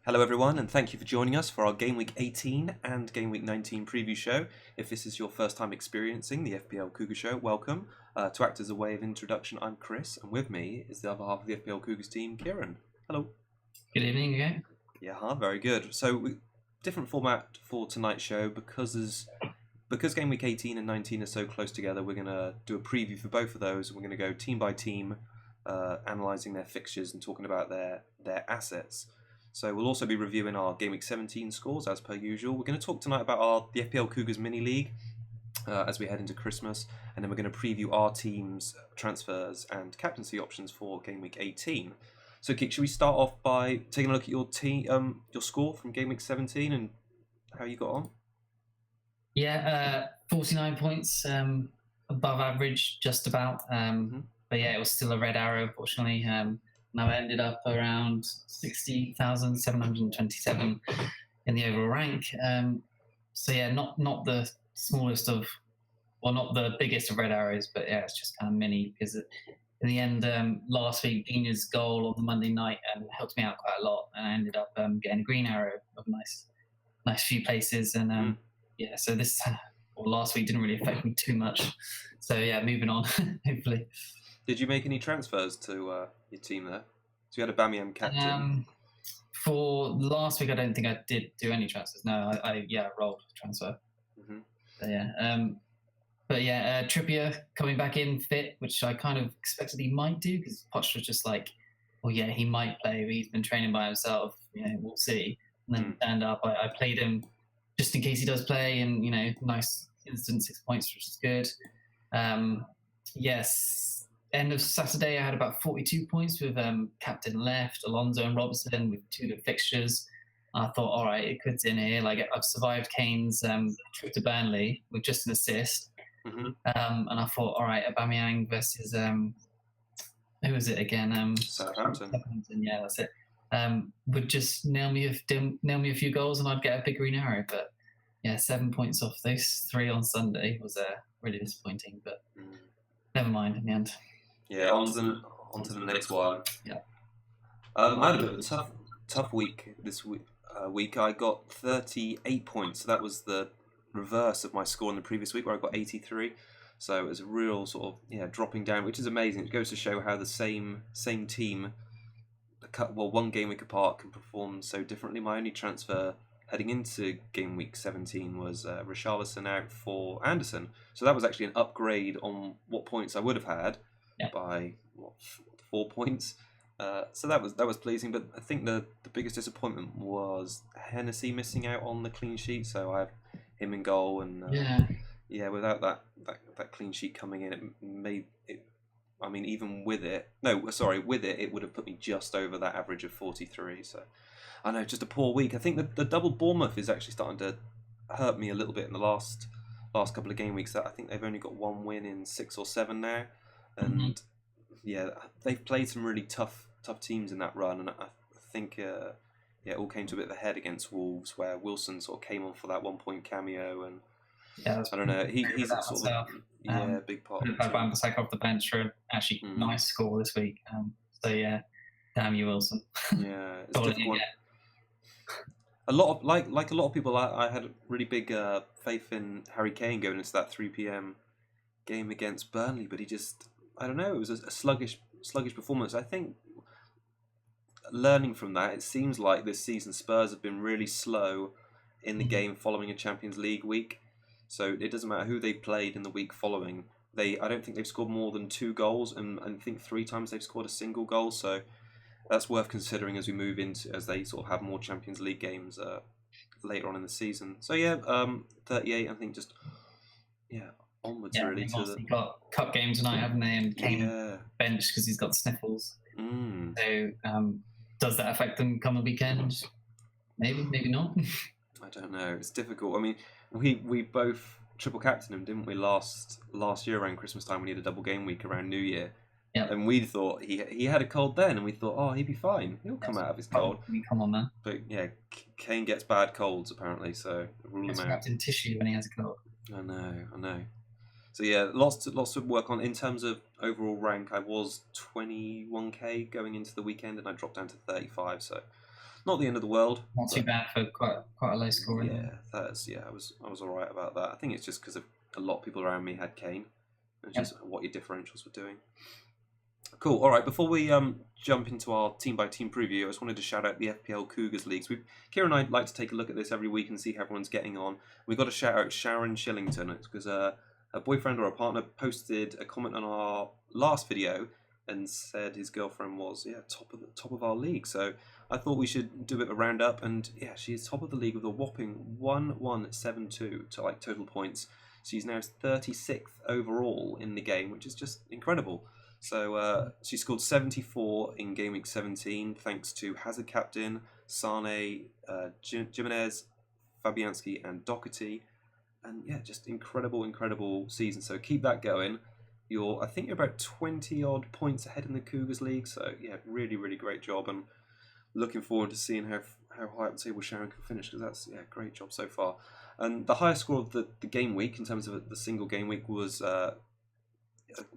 Hello everyone, and thank you for joining us for our Game Week 18 and Game Week 19 preview show. If this is your first time experiencing the FPL Cougar show, welcome. To act as a way of introduction, I'm Chris, and with me is the other half of the FPL Cougars team, Kieran. Hello. Good evening again. Yeah, very good. So, different format for tonight's show because Game Week 18 and 19 are so close together. We're going to do a preview for both of those. We're going to go team by team, analysing their fixtures and talking about their assets. So we'll also be reviewing our Game Week 17 scores as per usual. We're going to talk tonight about the FPL Cougars mini league as we head into Christmas, and then we're going to preview our team's transfers and captaincy options for Game Week 18. So, Kik, should we start off by taking a look at your your score from Game Week 17 and how you got on? Yeah, 49 points, above average, just about. But yeah, it was still a red arrow, unfortunately. Now I ended up around 60,727 in the overall rank. So yeah, not the smallest of, well, not the biggest of red arrows, but yeah, it's just kind of mini because in the end, last week, Dina's goal on the Monday night helped me out quite a lot, and I ended up getting a green arrow of nice few places, and yeah, so this last week didn't really affect me too much. So yeah, moving on, hopefully. Did you make any transfers to your team there? So you had a Bamiam captain. For last week, I don't think I did do any transfers. No, I rolled transfer. Mm-hmm. So, yeah. But yeah, Trippier coming back in fit, which I kind of expected he might do because Poch was just like, well, yeah, he might play, but he's been training by himself. We'll see. And then stand up, I played him just in case he does play, and nice instant 6 points, which is good. Yes. End of Saturday, I had about 42 points with captain left, Alonso and Robertson with 2 good fixtures. I thought, all right, it could in here. Like I've survived Kane's trip to Burnley with just an assist. Mm-hmm. And I thought, all right, Aubameyang versus who was it again? Southampton. Yeah, that's it. Would just nail me a few goals, and I'd get a big green arrow. But yeah, 7 points off those 3 on Sunday was really disappointing. But never mind in the end. Yeah, on to the next one. Yeah. I had a bit of a tough week this week. I got 38 points. So that was the reverse of my score in the previous week, where I got 83. So it was a real sort of dropping down, which is amazing. It goes to show how the same team, one game week apart, can perform so differently. My only transfer heading into Game Week 17 was Richarlison out for Anderson. So that was actually an upgrade on what points I would have had by 4 points. So that was pleasing. But I think the biggest disappointment was Hennessy missing out on the clean sheet. So I have him in goal, and without that clean sheet coming in, it made it. I mean, even with it, it would have put me just over that average of 43. So I know, just a poor week. I think the double Bournemouth is actually starting to hurt me a little bit in the last couple of game weeks. That I think they've only got 1 win in 6 or 7 now, and they've played some really tough teams in that run, and I think it all came to a bit of a head against Wolves, where Wilson sort of came on for that 1 point cameo, and I don't know, he's a sort of big part. I've had Wan-Bissaka off the bench for an actually nice score this week. So yeah, damn you, Wilson. Yeah, it's difficult. A lot of like a lot of people, I had really big faith in Harry Kane going into that 3 p.m. game against Burnley, but he just, I don't know, it was a sluggish performance. I think learning from that, it seems like this season Spurs have been really slow in the game following a Champions League week. So it doesn't matter who they played in the week following. I don't think they've scored more than 2 goals, and I think 3 times they've scored a single goal. So that's worth considering as we move into, as they sort of have more Champions League games later on in the season. So 38. I think just onwards really. They've got cup games tonight, haven't they? And Kane bench because he's got the sniffles. So does that affect them come the weekend? Maybe not. I don't know. It's difficult. I mean, we both triple captained him, didn't we? Last year around Christmas time, we had a double game week around New Year. Yep. And we thought he had a cold then, and we thought, oh, he'd be fine. He'll come out of his cold. Come on, man. But yeah, Kane gets bad colds apparently, so rule him out. Wrapped in tissue when he has a cold. I know. So yeah, lots to work on in terms of overall rank. I was 21k going into the weekend, and I dropped down to 35. So Not the end of the world. Not too bad for quite a low score. Yeah, I was all right about that. I think it's just because a lot of people around me had Kane, and just what your differentials were doing. Cool. All right. Before we jump into our team by team preview, I just wanted to shout out the FPL Cougars leagues. Kieran and I like to take a look at this every week and see how everyone's getting on. We've got to shout out Sharon Shillington. It's because a boyfriend or a partner posted a comment on our last video and said his girlfriend was top of our league. So I thought we should do a bit of a roundup, and she's top of the league with a whopping 1172 to total points. She's now 36th overall in the game, which is just incredible. So she scored 74 in game week 17 thanks to Hazard captain, Sane, Jimenez, Fabianski and Doherty. And just incredible season. So keep that going. I think you're about 20 odd points ahead in the Cougars league. So really great job, and looking forward to seeing how high up the table Sharon can finish, because that's great job so far. And the highest score of the game week in terms of the single game week was a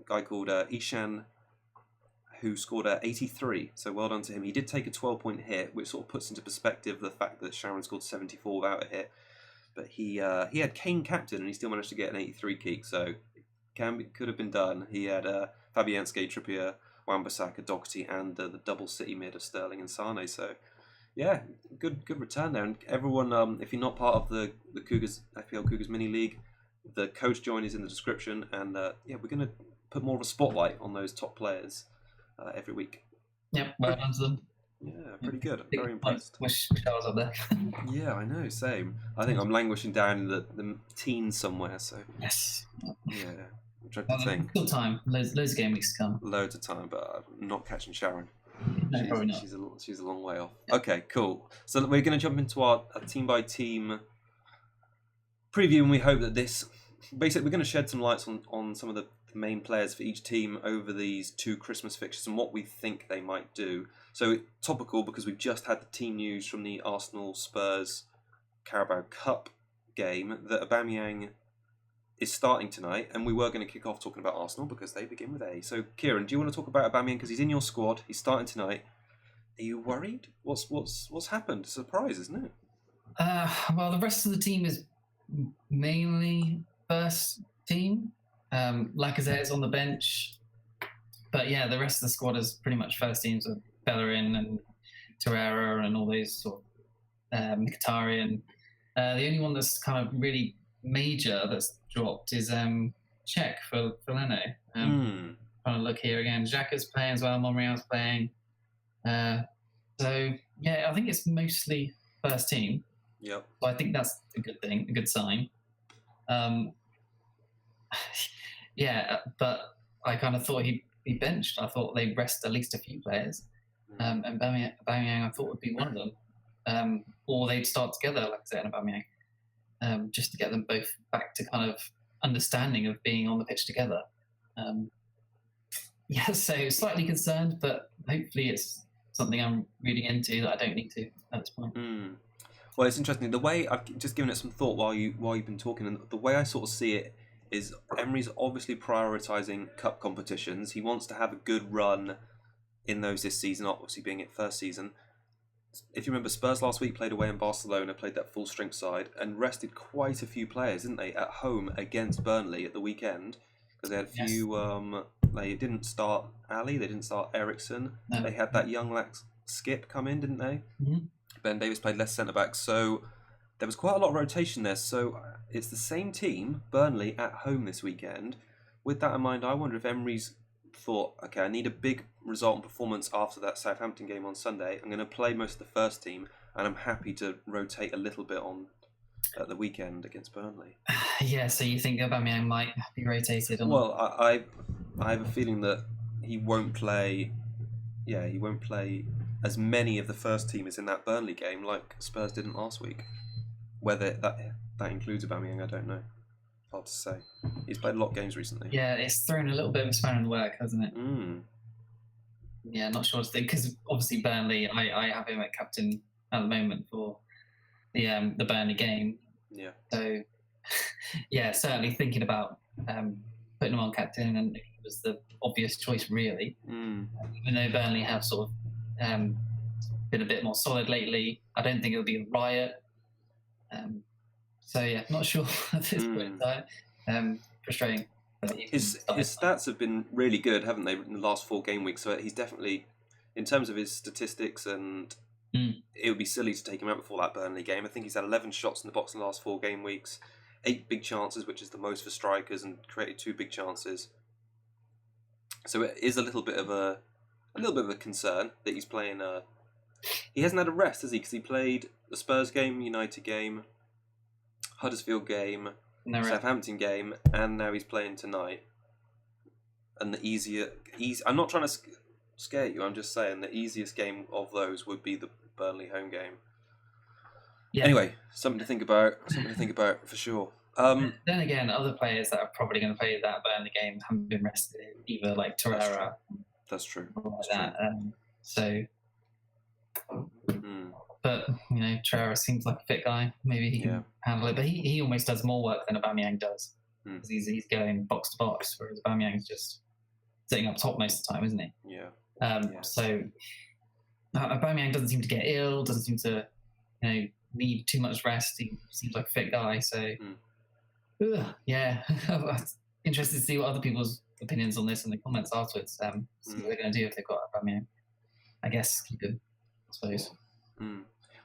guy called Ishan, who scored 83. So well done to him. He did take a 12-point hit, which sort of puts into perspective the fact that Sharon scored 74 without a hit. But he had Kane captain, and he still managed to get an 83 keek. So could have been done. He had Fabianski, Trippier, Wan-Bissaka, Doherty, and the double City mid of Sterling and Sane. So good return there. And everyone, if you're not part of the Cougars FPL Cougars mini league, the code join is in the description, and we're going to put more of a spotlight on those top players every week. Yep, well done to them. Yeah, pretty good. I'm very impressed. Wish I was up there. Yeah, I know, same. I think I'm languishing down in the teens somewhere, so... Yes. Yeah, I'm trying to think. Still time. Loads of game weeks to come. Loads of time, but I'm not catching Sharon. No, probably not. She's a long way off. Yeah. Okay, cool. So we're going to jump into our team-by-team preview, and we hope that this... Basically, we're going to shed some lights on some of the main players for each team over these two Christmas fixtures and what we think they might do. So topical, because we've just had the team news from the Arsenal-Spurs Carabao Cup game that Aubameyang is starting tonight, and we were going to kick off talking about Arsenal because they begin with A. So Kieran, do you want to talk about Aubameyang because he's in your squad? He's starting tonight. Are you worried? What's happened? A surprise, isn't it? Well, the rest of the team is mainly first team. Lacazette is on the bench, but the rest of the squad is pretty much first teams with Bellerin and Torreira and all those sort of Mkhitaryan. The only one that's kind of really major that's dropped is Czech for Leno. Trying to look here again. Xhaka's playing as well. Monreal's playing. So I think it's mostly first team. Yep. So I think that's a good thing, a good sign. But I kind of thought he'd be benched. I thought they'd rest at least a few players. And Aubameyang I thought would be one of them. Or they'd start together, like I said, and Aubameyang, just to get them both back to kind of understanding of being on the pitch together. So slightly concerned, but hopefully it's something I'm reading into that I don't need to at this point. Well, it's interesting. The way I've just given it some thought while you've been talking, and the way I sort of see it is Emery's obviously prioritising cup competitions. He wants to have a good run in those this season, obviously being it first season. If you remember, Spurs last week played away in Barcelona, played that full strength side, and rested quite a few players, didn't they, at home against Burnley at the weekend? Because they had a few... they didn't start Ali, they didn't start Ericsson. No. They had that young lax Skip come in, didn't they? Mm-hmm. Ben Davies played less centre-backs, so there was quite a lot of rotation there. So it's the same team, Burnley, at home this weekend. With that in mind, I wonder if Emery's thought, okay, I need a big result and performance after that Southampton game on Sunday. I'm going to play most of the first team, and I'm happy to rotate a little bit on at the weekend against Burnley. So you think Aubameyang might be rotated? Well, I have a feeling that he won't play... Yeah, he won't play as many of the first teamers in that Burnley game like Spurs didn't last week. Whether that includes Aubameyang, I don't know. Hard to say. He's played a lot of games recently. Yeah, it's thrown a little bit of a spanner in the work, hasn't it? Yeah, not sure to think, because obviously Burnley, I have him at captain at the moment for the Burnley game. Yeah. So, certainly thinking about putting him on captain, and it was the obvious choice, really. Even though Burnley have sort of been a bit more solid lately. I don't think it'll be a riot. So yeah, not sure at this point in time. Frustrating. His stats have been really good, haven't they, in the last 4 game weeks? So he's definitely, in terms of his statistics, and it would be silly to take him out before that Burnley game. I think he's had 11 shots in the box in the last 4 game weeks, 8 big chances, which is the most for strikers, and created 2 big chances. So it is a little bit of a concern that he's playing. He hasn't had a rest, has he? Because he played the Spurs game, United game, Huddersfield game, Southampton game, and now he's playing tonight. And the easy. I'm not trying to scare you. I'm just saying the easiest game of those would be the Burnley home game. Yeah. Anyway, something to think about. For sure. Then again, other players that are probably going to play that Burnley game haven't been rested, either like Torreira. That's true. So. But Torreira seems like a fit guy. Maybe he can handle it. But he almost does more work than Aubameyang does, because he's going box to box, whereas Aubameyang's just sitting up top most of the time, isn't he? Yeah. So Aubameyang doesn't seem to get ill. Doesn't seem to need too much rest. He seems like a fit guy. So yeah, interested to see what other people's opinions on this in the comments afterwards. See what they're going to do if they've got Aubameyang. I guess keep him, I suppose.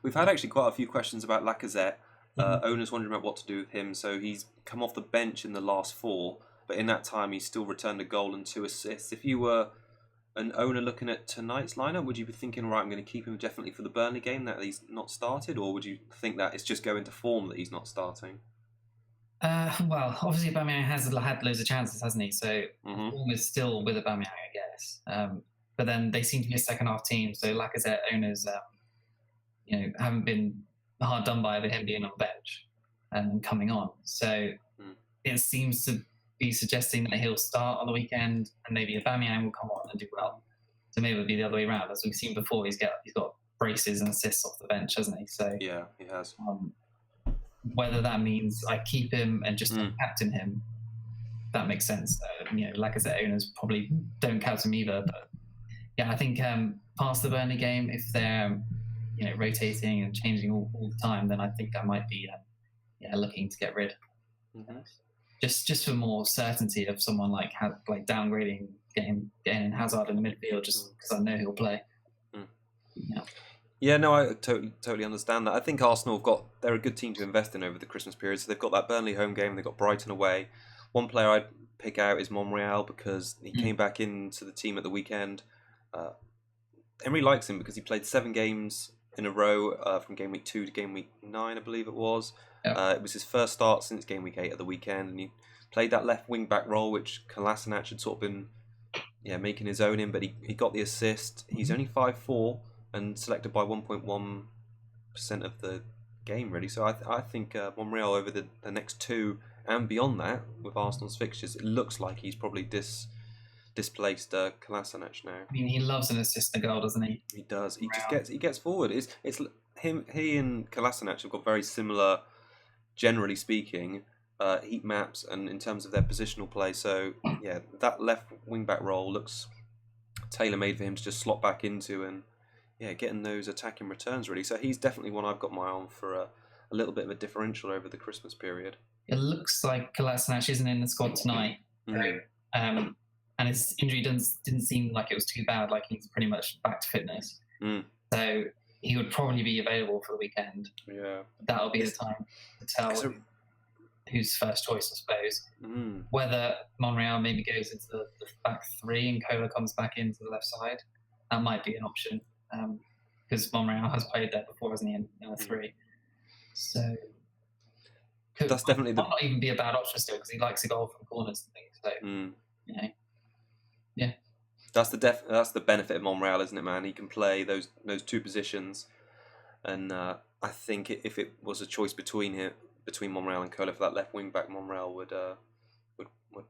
We've had actually quite a few questions about Lacazette. Owners wondering about what to do with him. So he's come off the bench in the last 4, but in that time he's still returned a goal and 2 assists. If you were an owner looking at tonight's lineup, would you be thinking, right, I'm going to keep him definitely for the Burnley game that he's not started, or would you think that it's just going to form that he's not starting? Well, obviously Aubameyang has had loads of chances, hasn't he? So form is still with Aubameyang, I guess. But then they seem to be a second half team, so Lacazette owners, haven't been hard done by with him being on the bench and coming on. So it seems to be suggesting that he'll start on the weekend, and maybe Aubameyang will come on and do well. So maybe it'll be the other way around. As we've seen before, he's got braces and assists off the bench, hasn't he? So yeah, he has. Whether that means I keep him and just captain him, that makes sense. Lacazette owners probably don't captain him either. But yeah, I think past the Burnley game, if they're rotating and changing all the time, then I think I might be looking to get rid. Just for more certainty of someone like downgrading, getting in Hazard in the midfield, just because I know he'll play. Yeah, no, I totally understand that. I think Arsenal they're a good team to invest in over the Christmas period. So they've got that Burnley home game, they've got Brighton away. One player I'd pick out is Monreal, because he came back into the team at the weekend. Emery likes him because he played 7 games in a row from game week 2 to game week 9, I believe it was. It was his first start since game week 8 at the weekend, and he played that left wing back role, which Kolasinac had sort of been making his own in, but he got the assist. He's only 5'4" and selected by 1.1% of the game, really. So I think Monreal over the next 2 and beyond that, with Arsenal's fixtures, it looks like he's probably displaced Kolasinac now. I mean, he loves an assist and goal, doesn't he? He does. He gets forward. It's him. He and Kolasinac have got very similar, generally speaking, heat maps and in terms of their positional play. So yeah, that left wing back role looks tailor made for him to just slot back into and getting those attacking returns really. So he's definitely one I've got my eye on for a little bit of a differential over the Christmas period. It looks like Kolasinac isn't in the squad tonight. And his injury didn't seem like it was too bad. Like he's pretty much back to fitness. So he would probably be available for the weekend. Yeah, that'll be the time to tell who's first choice, I suppose. Whether Monreal maybe goes into the back 3 and Kola comes back into the left side, that might be an option. Because Monreal has played there before, hasn't he, in a 3? So that's definitely might not even be a bad option still, because he likes to goal from corners and things. So yeah. That's the benefit of Monreal, isn't it, man? He can play those 2 positions, and I think if it was a choice between Monreal and Kola for that left wing back, Monreal would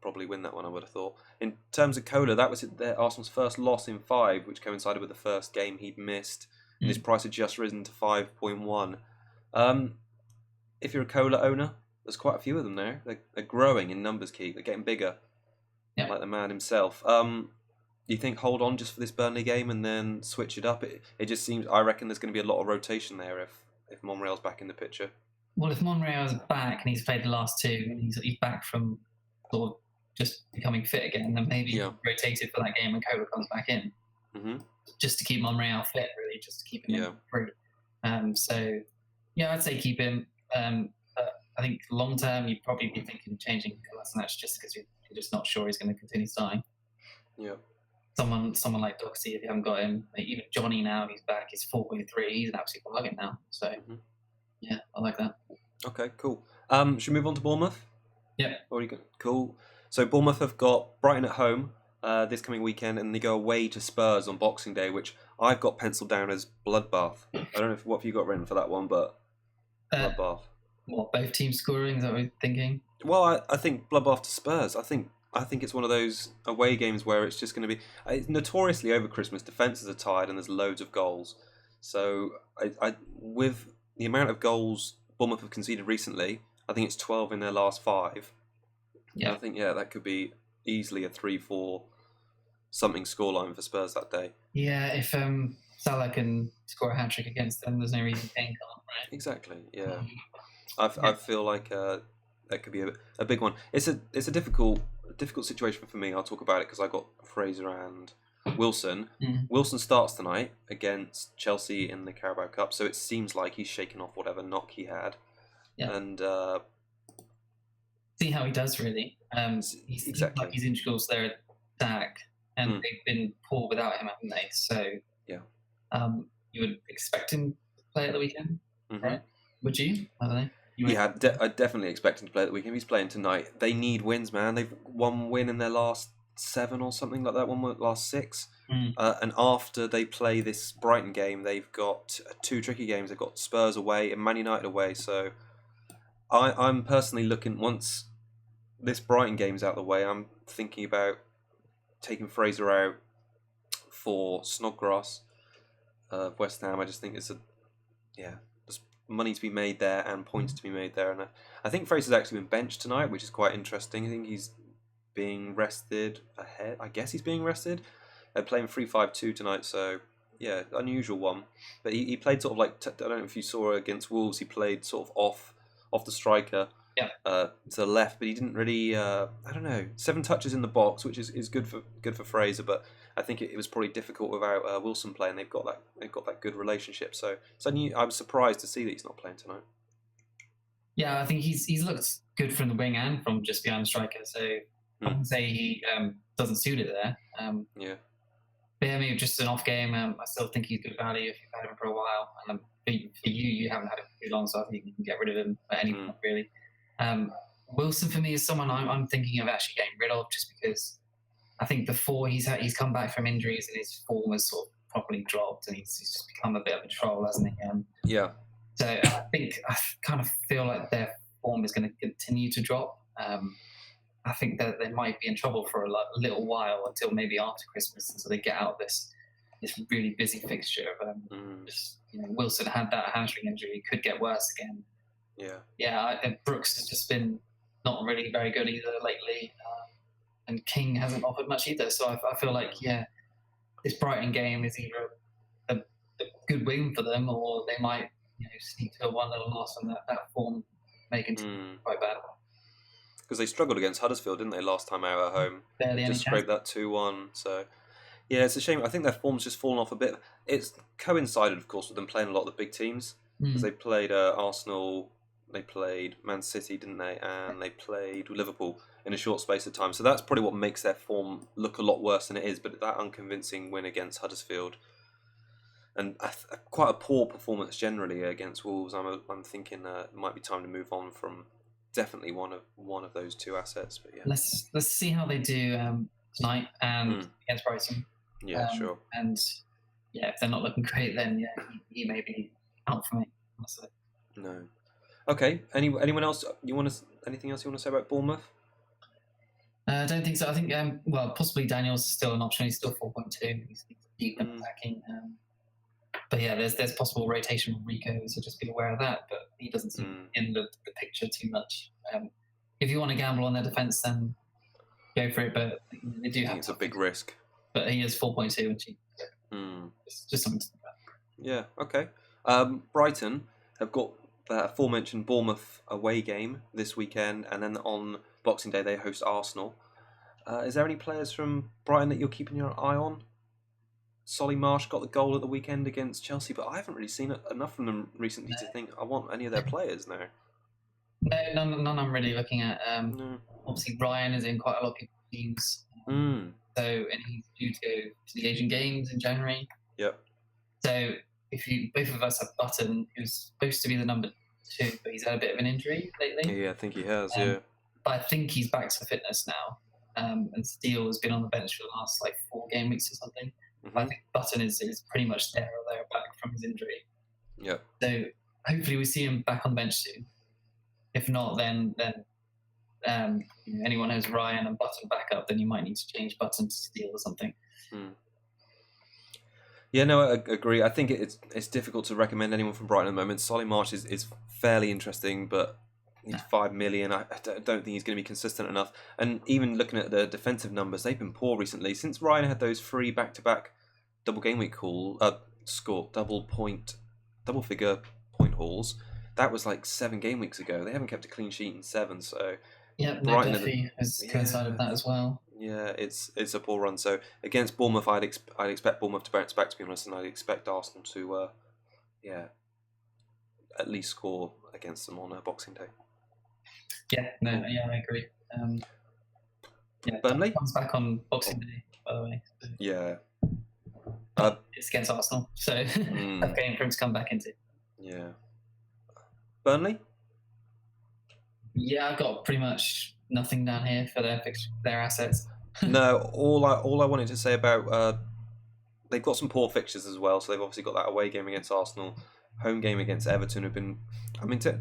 probably win that one, I would have thought. In terms of Kola, that was Arsenal's first loss in 5, which coincided with the first game he'd missed, and his price had just risen to 5.1. If you're a Kola owner, there's quite a few of them there. They're growing in numbers, Keith. They're getting bigger, like the man himself. you think hold on just for this Burnley game and then switch it up? It just seems, I reckon there's going to be a lot of rotation there if Monreal's back in the picture. Well, if Monreal's back and he's played the last two, and he's back from sort of just becoming fit again, then maybe rotated for that game when Koba comes back in, just to keep Monreal fit, really, just to keep him free. So, I'd say keep him. I think long term, you'd probably be thinking changing Kolasinac just because you're just not sure he's going to continue starting. Yeah. Someone like Doxy, if you haven't got him, even Johnny now, he's back, he's 4.3, he's an absolute bargain now. So, yeah, I like that. Okay, cool. Should we move on to Bournemouth? Yeah. Cool. So Bournemouth have got Brighton at home this coming weekend, and they go away to Spurs on Boxing Day, which I've got penciled down as bloodbath. I don't know what have you got written for that one, but bloodbath. What, both teams scoring? Is that what you're thinking? Well, I think bloodbath to Spurs. I think it's one of those away games where it's just going to be notoriously over Christmas. Defenses are tired and there's loads of goals. So I with the amount of goals Bournemouth have conceded recently, I think it's 12 in their last 5. Yeah, I think that could be easily a 3-4 something scoreline for Spurs that day. Yeah, if Salah can score a hat-trick against them, there's no reason Kane can't, right? Exactly. Yeah. I feel like that could be a big one. It's a difficult situation for me. I'll talk about it because I got Fraser and Wilson. Wilson starts tonight against Chelsea in the Carabao Cup, so it seems like he's shaken off whatever knock he had. Yeah. And see how he does, really. He's exactly. Like he's integral to their attack, and they've been poor without him, haven't they? So you would expect him to play at the weekend, right? Would you? I don't know. I'd definitely expect him to play at the weekend. He's playing tonight. They need wins, man. They've one win in their last 7 or something like that. One win last 6. And after they play this Brighton game, they've got 2 tricky games. They've got Spurs away and Man United away. So I'm personally looking, once this Brighton game's out of the way, I'm thinking about taking Fraser out for Snodgrass of West Ham. I just think it's there's money to be made there and points to be made there. And I think Fraser's actually been benched tonight, which is quite interesting. I think he's being rested ahead. I guess he's being rested. They're playing 3-5-2 tonight, so unusual one. But he played sort of like, I don't know if you saw against Wolves, he played sort of off the striker to the left, but he didn't really, 7 touches in the box, which is good for Fraser, but I think it was probably difficult without Wilson playing. They've got that good relationship. So I was surprised to see that he's not playing tonight. Yeah, I think he's looked good from the wing and from just behind the striker. So I wouldn't say he doesn't suit it there. But maybe just an off game. I still think he's good value if you've had him for a while. And for you haven't had him for too long, so I think you can get rid of him at any point, really. Wilson for me is someone I'm thinking of actually getting rid of, just because I think before he's come back from injuries and his form has sort of properly dropped, and he's just become a bit of a troll, hasn't he? So I kind of feel like their form is going to continue to drop. I think that they might be in trouble for a little while, until maybe after Christmas, until they get out of this really busy fixture. Wilson had that hamstring injury; could get worse again. Brooks has just been not really very good either lately, and King hasn't offered much either. So I feel like this Brighton game is either a good win for them, or they might sneak to a 1-0 loss, and that form making quite bad. Because they struggled against Huddersfield, didn't they, last time out at home? Barely just scraped that 2-1. So it's a shame. I think their form's just fallen off a bit. It's coincided, of course, with them playing a lot of the big teams, because they played Arsenal. They played Man City, didn't they? And they played Liverpool in a short space of time. So that's probably what makes their form look a lot worse than it is. But that unconvincing win against Huddersfield, and quite a poor performance generally against Wolves, I'm thinking it might be time to move on from definitely one of those 2 assets. But let's see how they do tonight and against Brighton. Sure. And if they're not looking great, then he may be out for me, honestly. No. Okay. Anyone else? Anything else you want to say about Bournemouth? I don't think so. I think possibly Daniel's still an option. He's still 4.2. He's deep and attacking. But there's possible rotation with Rico, so just be aware of that. But he doesn't seem in the picture too much. If you want to gamble on their defence, then go for it. But they do have. It's a big risk. but he is 4.2 and cheap. It's just something to think about. Yeah, okay. Brighton have got the aforementioned Bournemouth away game this weekend, and then on Boxing Day they host Arsenal. Is there any players from Brighton that you're keeping your eye on? Solly Marsh got the goal at the weekend against Chelsea, but I haven't really seen enough from them recently to think I want any of their players now. No, none I'm really looking at. Obviously, Ryan is in quite a lot of people's teams. And he's due to go to the Asian Games in January. Yep. So both of us have Button, who's supposed to be the number 2, but he's had a bit of an injury lately. Yeah, I think he has. But I think he's back to fitness now. And Steele has been on the bench for the last 4 game weeks or something. I think Button is pretty much there or thereabout from his injury. Yeah. So hopefully we see him back on the bench soon. If not, then anyone has Ryan and Button back up, then you might need to change Button to Steele or something. Yeah, no, I agree. I think it's difficult to recommend anyone from Brighton at the moment. Solly Marsh is fairly interesting, but he's 5 million. I don't think he's going to be consistent enough. And even looking at the defensive numbers, they've been poor recently. Since Ryan had those 3 back-to-back double game week double figure point hauls, that was 7 game weeks ago. They haven't kept a clean sheet in 7, so yeah, Duffy has coincided with that as well. Yeah, it's a poor run. So against Bournemouth, I'd expect Bournemouth to bounce back, to be honest, and I'd expect Arsenal to at least score against them on Boxing Day. Yeah, I agree. Burnley comes back on Boxing Day, by the way. So. Yeah. It's against Arsenal, so tough game for him to come back into. Yeah. Burnley? Yeah, I've got pretty much nothing down here for their assets. No, all I wanted to say about they've got some poor fixtures as well. So they've obviously got that away game against Arsenal, home game against Everton. To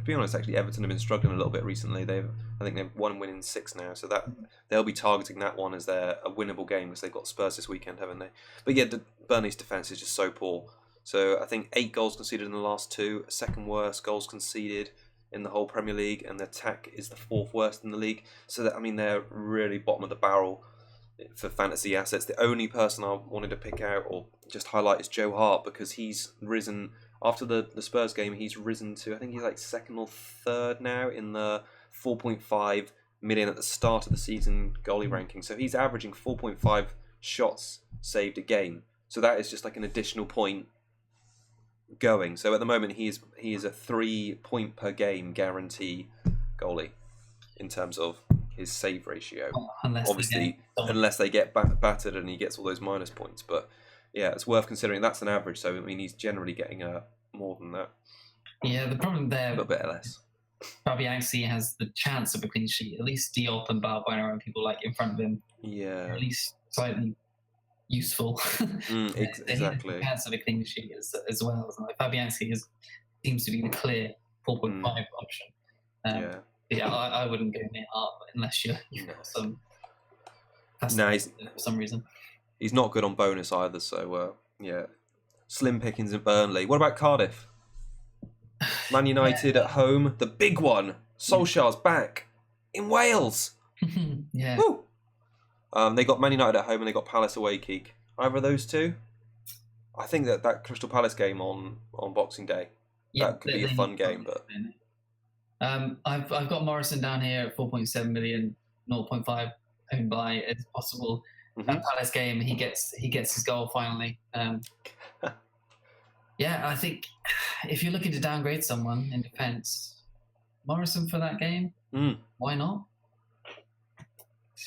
be honest, actually Everton have been struggling a little bit recently. I think they've 1 win in 6 now, so that they'll be targeting that one as a winnable game because they've got Spurs this weekend, haven't they? But yeah, Burnley's defence is just so poor. So I think 8 goals conceded in the last 2, second worst goals conceded in the whole Premier League, and the attack is the 4th worst in the league. So they're really bottom of the barrel for fantasy assets. The only person I wanted to pick out or just highlight is Joe Hart, because he's risen after the Spurs game. He's risen to, I think he's 2nd or 3rd now in the 4.5 million at the start of the season goalie ranking. So he's averaging 4.5 shots saved a game. So that is just an additional point going. So at the moment he is a 3 point per game guarantee goalie in terms of his save ratio. Unless they get battered and he gets all those minus points. But yeah, it's worth considering. That's an average, so I mean he's generally getting more than that. Yeah, the problem there, a little bit less. Fabianski has the chance of a clean sheet. At least Diop and Balbuena and people in front of him. Yeah. At least slightly useful. Exactly. The chance of a clean sheet as well. Fabianski seems to be the clear 4.5 option. Yeah, I wouldn't go near Hart unless you've got some. For some reason. He's not good on bonus either. So yeah, slim pickings at Burnley. What about Cardiff? Man United at home, the big one. Solskjaer's back in Wales. Yeah. Woo! They got Man United at home and they got Palace away, Keek. Either of those two? I think that Crystal Palace game on Boxing Day, that could be a fun game. But I've got Morrison down here at 4.7 million, 0.5 owned by as possible. That Palace game, he gets his goal finally. Yeah, I think if you're looking to downgrade someone in defence, Morrison for that game, why not?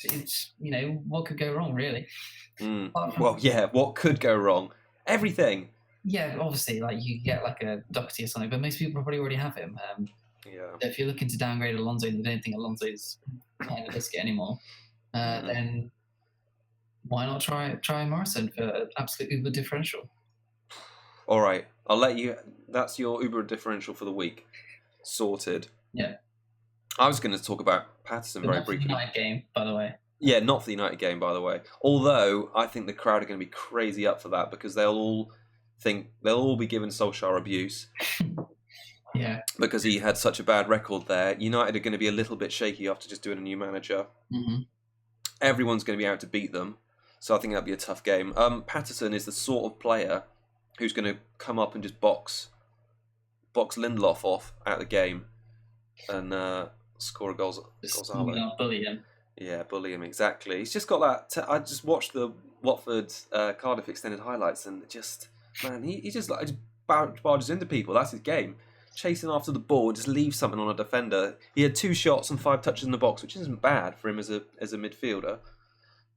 It's what could go wrong, really? What could go wrong? Everything. Yeah, obviously, you get a Doherty or something, but most people probably already have him. If you're looking to downgrade Alonso and you don't think Alonso's playing a biscuit anymore, then why not try Morrison for an absolute uber differential? All right, I'll let you. That's your uber differential for the week. Sorted. Yeah. I was going to talk about Patterson very briefly. For the United game, by the way. Yeah, not for the United game, by the way. Although I think the crowd are going to be crazy up for that because they'll all be giving Solskjaer abuse. Yeah. Because he had such a bad record there. United are going to be a little bit shaky after just doing a new manager. Mm-hmm. Everyone's going to be out to beat them. So I think that'd be a tough game. Patterson is the sort of player who's going to come up and just box Lindelof off out of the game and score a goals. Bully him. Yeah, bully him, exactly. He's just got that. I just watched the Watford Cardiff extended highlights, and just, man, he just barges into people. That's his game. Chasing after the ball and just leaves something on a defender. He had 2 shots and 5 touches in the box, which isn't bad for him as a midfielder.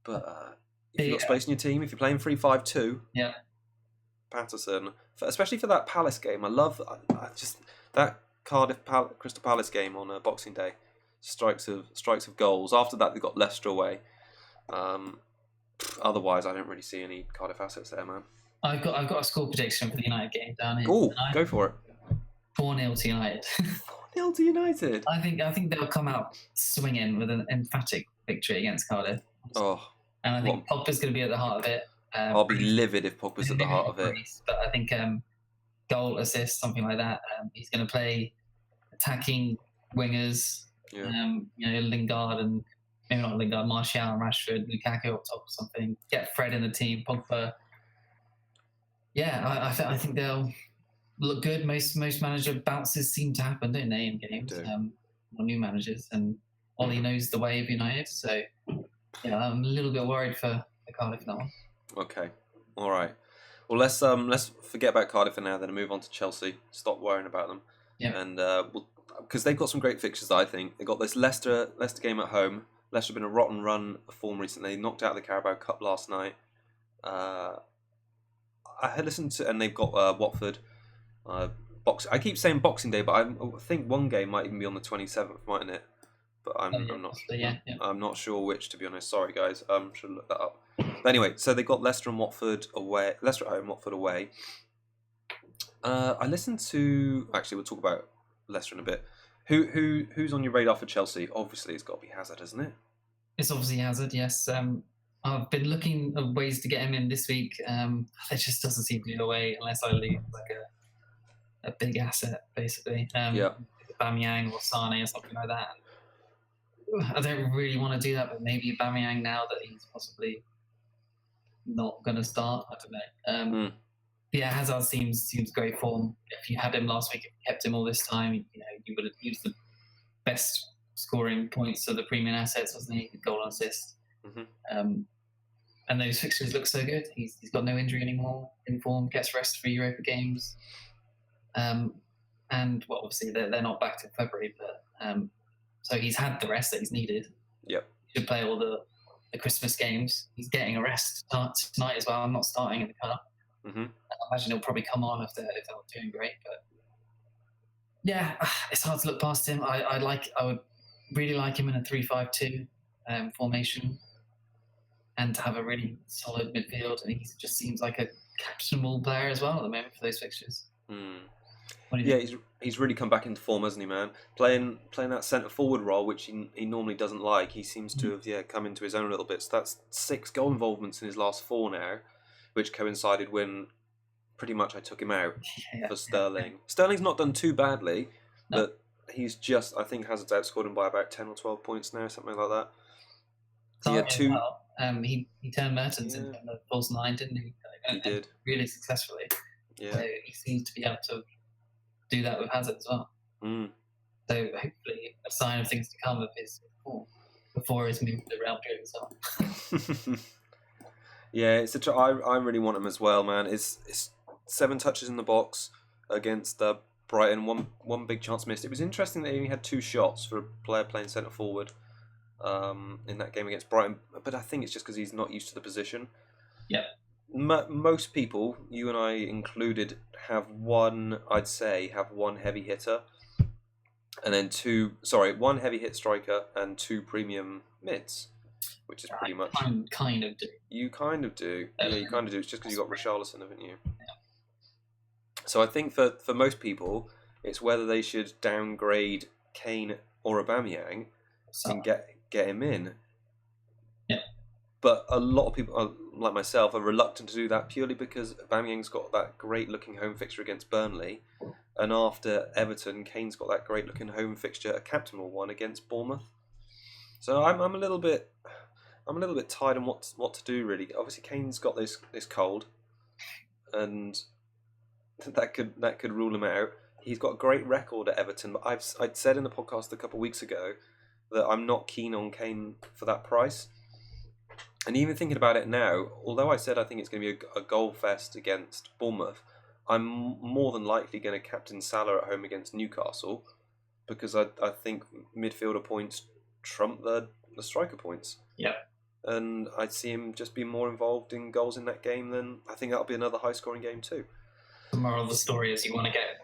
But if you've got space in your team, if you're playing 3-5-2, yeah, Patterson, especially for that Palace game, I love just that Crystal Palace game on Boxing Day. Strikes of goals. After that, they got Leicester away. Otherwise, I don't really see any Cardiff assets there, man. I've got a score prediction for the United game down here. Oh, go for it. 4-0 to United. 4-0 to United. I think they'll come out swinging with an emphatic victory against Cardiff. Oh, and I think Pogba's going to be at the heart of it. I'll be livid if Pogba's at the heart of it. But I think goal, assist, something like that. He's going to play attacking wingers. Yeah. Lingard and maybe not Lingard, Martial and Rashford, Lukaku up top or something. Get Fred in the team, Pogba. Yeah, I think they'll look good. Most manager bounces seem to happen, don't they, in games? Or new managers, and Ollie knows the way of United, so yeah, I'm a little bit worried for Cardiff now. Okay, all right. Well, let's forget about Cardiff for now, then, and move on to Chelsea. Stop worrying about them. Yeah. And because they've got some great fixtures, I think. They got this Leicester game at home. Leicester have been a rotten run of form recently. Knocked out of the Carabao Cup last night. I had listened to, and they've got Watford. I keep saying Boxing Day, but I think one game might even be on the 27th, mightn't it? But I'm not. Yeah. I'm not sure which, to be honest. Sorry, guys. Should look that up. But anyway, so they got Leicester and Watford away. Leicester at home, Watford away. I listened to. Actually, we'll talk about Leicester in a bit. Who's on your radar for Chelsea? Obviously, it's got to be Hazard, isn't it? It's obviously Hazard. Yes. I've been looking at ways to get him in this week. It just doesn't seem to be the way unless I lose like a big asset, basically. Aubameyang or Sane or something like that. I don't really want to do that, but maybe Aubameyang now that he's possibly not going to start. I don't know. Yeah, Hazard seems great form. If you had him last week, if you kept him all this time, you would have used the best scoring points of the premium assets, wasn't he? Goal and assist. Mm-hmm. And those fixtures look so good. He's got no injury anymore. In form, gets rest for Europa games. And well, obviously they're not back till February, but so he's had the rest that he's needed. Yep. He should play all the Christmas games. He's getting a rest tonight as well. I'm not starting in the cup. Mm-hmm. I imagine he'll probably come on if they're not doing great. But yeah, it's hard to look past him. I would really like him in a 3-5-2 formation, and to have a really solid midfield. And he just seems like a captainable player as well at the moment for those fixtures. Yeah, he's really come back into form, hasn't he, man? Playing that centre forward role, which he normally doesn't like. He seems to have come into his own a little bit. So that's 6 goal involvements in his last 4 now, which coincided when pretty much I took him out for Sterling. Sterling's not done too badly, but he's just, I think Hazard's outscored him by about 10 or 12 points now, something like that. He had 2. He turned Mertens into the false 9, didn't he? He did. Really successfully. Yeah. So he seems to be able to do that with Hazard as well. So hopefully a sign of things to come of his form before his move to Real Madrid as well. Yeah, I really want him as well, man. It's 7 touches in the box against Brighton, one big chance missed. It was interesting that he only had 2 shots for a player playing centre forward in that game against Brighton, but I think it's just because he's not used to the position. Yeah. Most people, you and I included, have one heavy hitter, and then 1 heavy hit striker and 2 premium mids, which is pretty much. Kind of do. You kind of do. Yeah, you kind of do. It's just because you got Richarlison, haven't you? Yeah. So I think for most people, it's whether they should downgrade Kane or Aubameyang and get him in. Yeah. But a lot of people, like myself, are reluctant to do that purely because Aubameyang's got that great-looking home fixture against Burnley, and after Everton, Kane's got that great-looking home fixture, a captainable one, against Bournemouth. So I'm I'm a little bit tired on what to do really. Obviously, Kane's got this cold, and that could rule him out. He's got a great record at Everton, but I'd said in the podcast a couple of weeks ago that I'm not keen on Kane for that price. And even thinking about it now, although I said I think it's going to be a goal fest against Bournemouth, I'm more than likely going to captain Salah at home against Newcastle, because I think midfielder points trump the striker points. Yeah. And I'd see him just be more involved in goals in that game than I think that'll be another high-scoring game too. The moral of the story is you want to get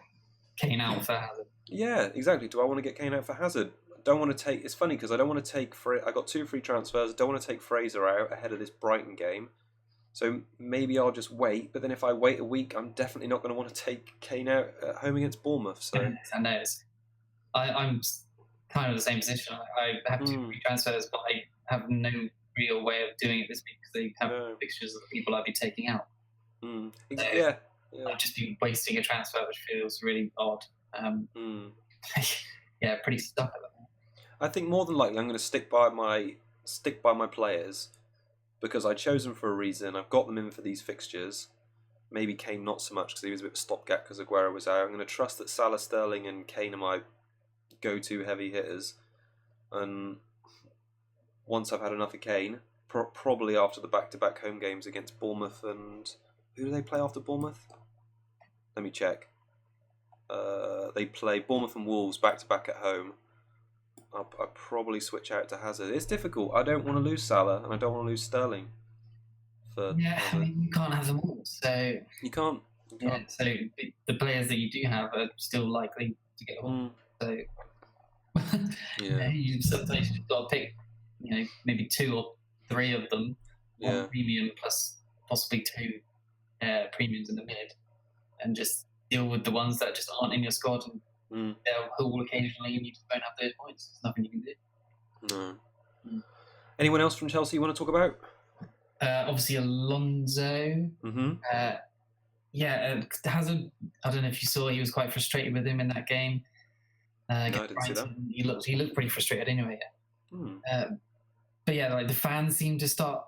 Kane out for Hazard. Yeah, exactly. Do I want to get Kane out for Hazard? I don't want to take... It's funny because I don't want to take... I got 2 free transfers. I don't want to take Fraser out ahead of this Brighton game. So maybe I'll just wait. But then if I wait a week, I'm definitely not going to want to take Kane out at home against Bournemouth. So I know. I'm kind of the same position. I have 2 free transfers, but I have no real way of doing it this week because they have fixtures of the people I'll be taking out. So yeah. I'll just be wasting a transfer, which feels really odd. Yeah, pretty stuck at that. I think more than likely I'm going to stick by my players because I chose them for a reason. I've got them in for these fixtures. Maybe Kane not so much because he was a bit of a stopgap because Aguero was out. I'm going to trust that Salah, Sterling, and Kane are my go-to heavy hitters. And once I've had enough of Kane, probably after the back-to-back home games against Bournemouth and... Who do they play after Bournemouth? Let me check. They play Bournemouth and Wolves back-to-back at home. I'll probably switch out to Hazard. It's difficult. I don't want to lose Salah and I don't want to lose Sterling. I mean, you can't have them all. So You can't. Yeah, so the players that you do have are still likely to get on. So you sometimes you've got to pick, maybe 2 or 3 of them on premium plus possibly 2 premiums in the mid, and just deal with the ones that just aren't in your squad, and they'll haul occasionally, and you just don't have those points. There's nothing you can do. No. Anyone else from Chelsea you want to talk about? Obviously Alonso. Hazard. I don't know if you saw, he was quite frustrated with him in that game. No, I didn't see that. He looked pretty frustrated anyway. But yeah, like the fans seem to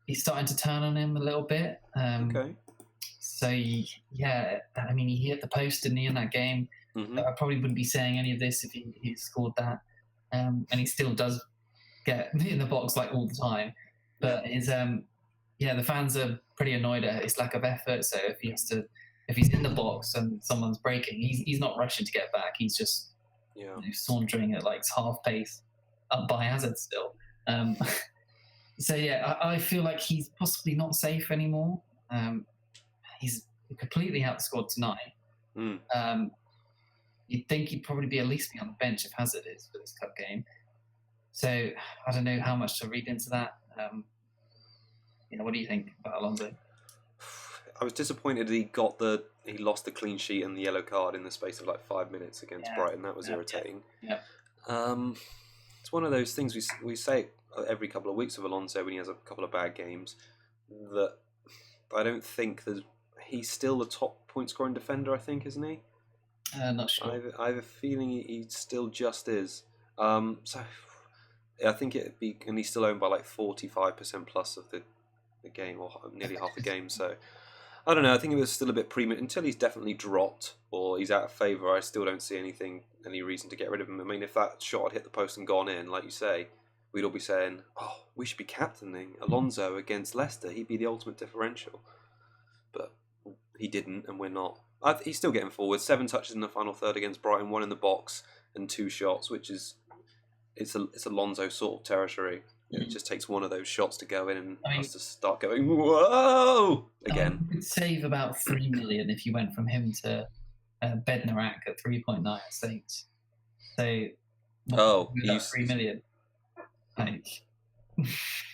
he's starting to turn on him a little bit. Okay. So yeah, I mean, he hit the post, didn't he, in that game? I probably wouldn't be saying any of this if he scored that. And he still does get in the box like all the time. But the fans are pretty annoyed at his lack of effort. So if he's in the box and someone's breaking, he's not rushing to get back. He's just sauntering at like half pace up by Hazard still. So yeah, I feel like he's possibly not safe anymore. He's completely out the squad tonight. You'd think he'd probably at least be on the bench if Hazard is for this cup game. So I don't know how much to read into that. What do you think about Alonso? I was disappointed he lost the clean sheet and the yellow card in the space of like 5 minutes against Brighton. That was irritating. It's one of those things we say every couple of weeks of Alonso when he has a couple of bad games, that I don't think he's still the top point scoring defender, I think, isn't he? Not sure. I have a feeling he still just is. So I think it'd be, and he's still owned by like 45% plus of the game, or nearly half the game. So I don't know. I think it was still a bit premature until he's definitely dropped or he's out of favour. I still don't see any reason to get rid of him. I mean, if that shot had hit the post and gone in, like you say, we'd all be saying, "Oh, we should be captaining Alonso against Leicester. He'd be the ultimate differential." But he didn't, and we're not. He's still getting forward. 7 touches in the final third against Brighton, 1 in the box, and 2 shots, which is it's Alonso sort of territory. It just takes one of those shots to go in and us to start going, whoa, again. You could save about 3 million if you went from him to Bednarak at 3.9 estates. So, 3 million. Like,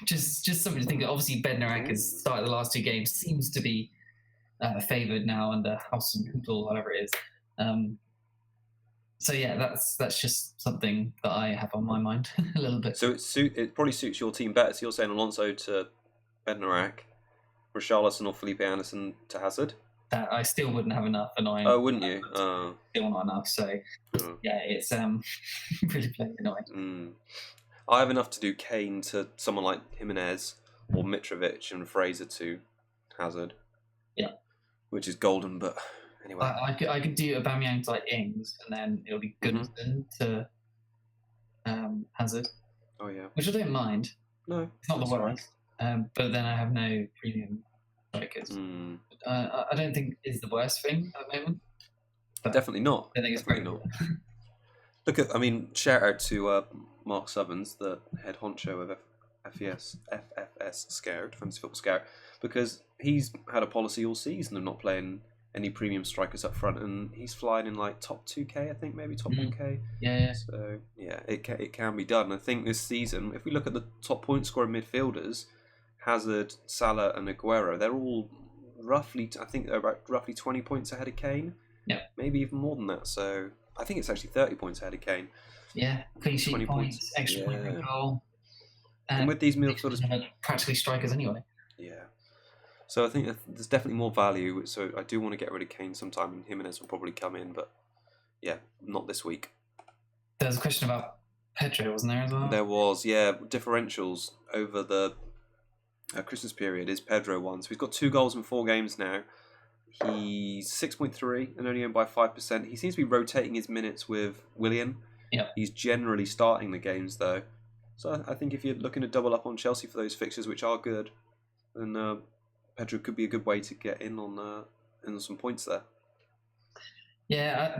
just something to think of. Obviously, Bednarak has started the last 2 games, seems to be favoured now under House and Hootle, whatever it is. So yeah, that's just something that I have on my mind a little bit. So it probably suits your team better. So you're saying Alonso to Bednarak, Richarlison or Felipe Anderson to Hazard? I still wouldn't have enough, and wouldn't you? Still not enough. So yeah, it's really annoying. I have enough to do Kane to someone like Jimenez or Mitrovic and Fraser to Hazard. Yeah. Which is golden, but anyway. I could do Aubameyang to like Ings, and then it'll be Goodison to Hazard. Oh yeah. Which I don't mind. No, it's not the worst. Right. But then I have no premium strikers. I don't think it's the worst thing at the moment. Definitely not. I think it's definitely not. Look at, shout out to Mark Subbins, the head honcho of FFS Scout, Fantasy Football Scout, because he's had a policy all season of not playing any premium strikers up front, and he's flying in like top 2k, I think, maybe top 1k. Yeah. So yeah, it can be done. I think this season, if we look at the top point scoring midfielders, Hazard, Salah, and Aguero, they're all roughly, I think they're about roughly 20 points ahead of Kane. Yeah. Maybe even more than that. So I think it's actually 30 points ahead of Kane. Yeah, clean sheet points, extra point per goal. And with these midfielders, practically strikers anyway. Yeah. So I think there's definitely more value. So I do want to get rid of Kane sometime, and Jimenez will probably come in, but yeah, not this week. There's a question about Pedro, wasn't there as well? There was, yeah. Differentials over the Christmas period is Pedro one. So he's got 2 goals in 4 games now. He's 6.3 and only owned by 5%. He seems to be rotating his minutes with Willian. Yeah. He's generally starting the games though. So I think if you're looking to double up on Chelsea for those fixtures, which are good, then Pedro could be a good way to get in on some points there. Yeah,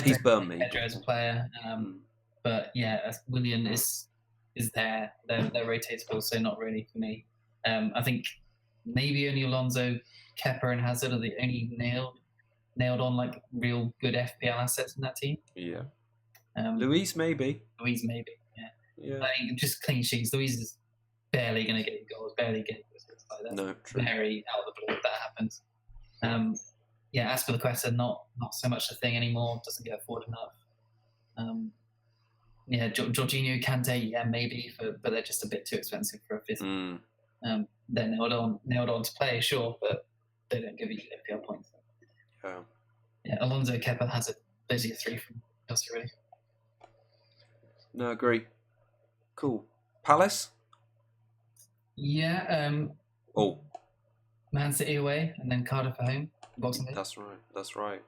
he's burned me. Pedro as a player, but yeah, Willian is there. They're rotatable, so not really for me. I think maybe only Alonso, Kepa, and Hazard are the only nailed on like real good FPL assets in that team. Yeah. Luis maybe. Yeah. I think just clean sheets. Luis is barely going to get goals, barely get assists like that. No, true. Very out of the blue if that happens. Aspilicueta, not so much a thing anymore. Doesn't get forward enough. Jorginho, Kante, maybe, but they're just a bit too expensive for a fifth. They're nailed on to play, sure, but they don't give you FPL points. Yeah, Alonso, Kepa, Hazard. Those are your 3 from Chelsea, really. No, agree. Cool. Palace? Yeah. Man City away and then Cardiff at home. Boxing Day. That's right.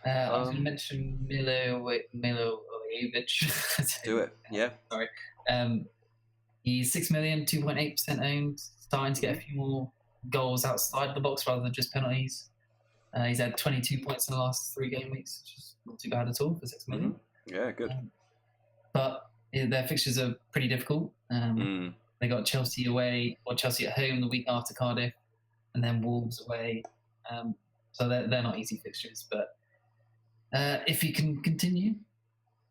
I was going to mention Milojevic. Do it. Yeah. Sorry. He's 6 million, 2.8% owned. Starting to get a few more goals outside the box rather than just penalties. He's had 22 points in the last 3 game weeks, which is not too bad at all for 6 million. Yeah, good. But their fixtures are pretty difficult. They got Chelsea away or Chelsea at home the week after Cardiff, and then Wolves away. So they're not easy fixtures. But if you can continue,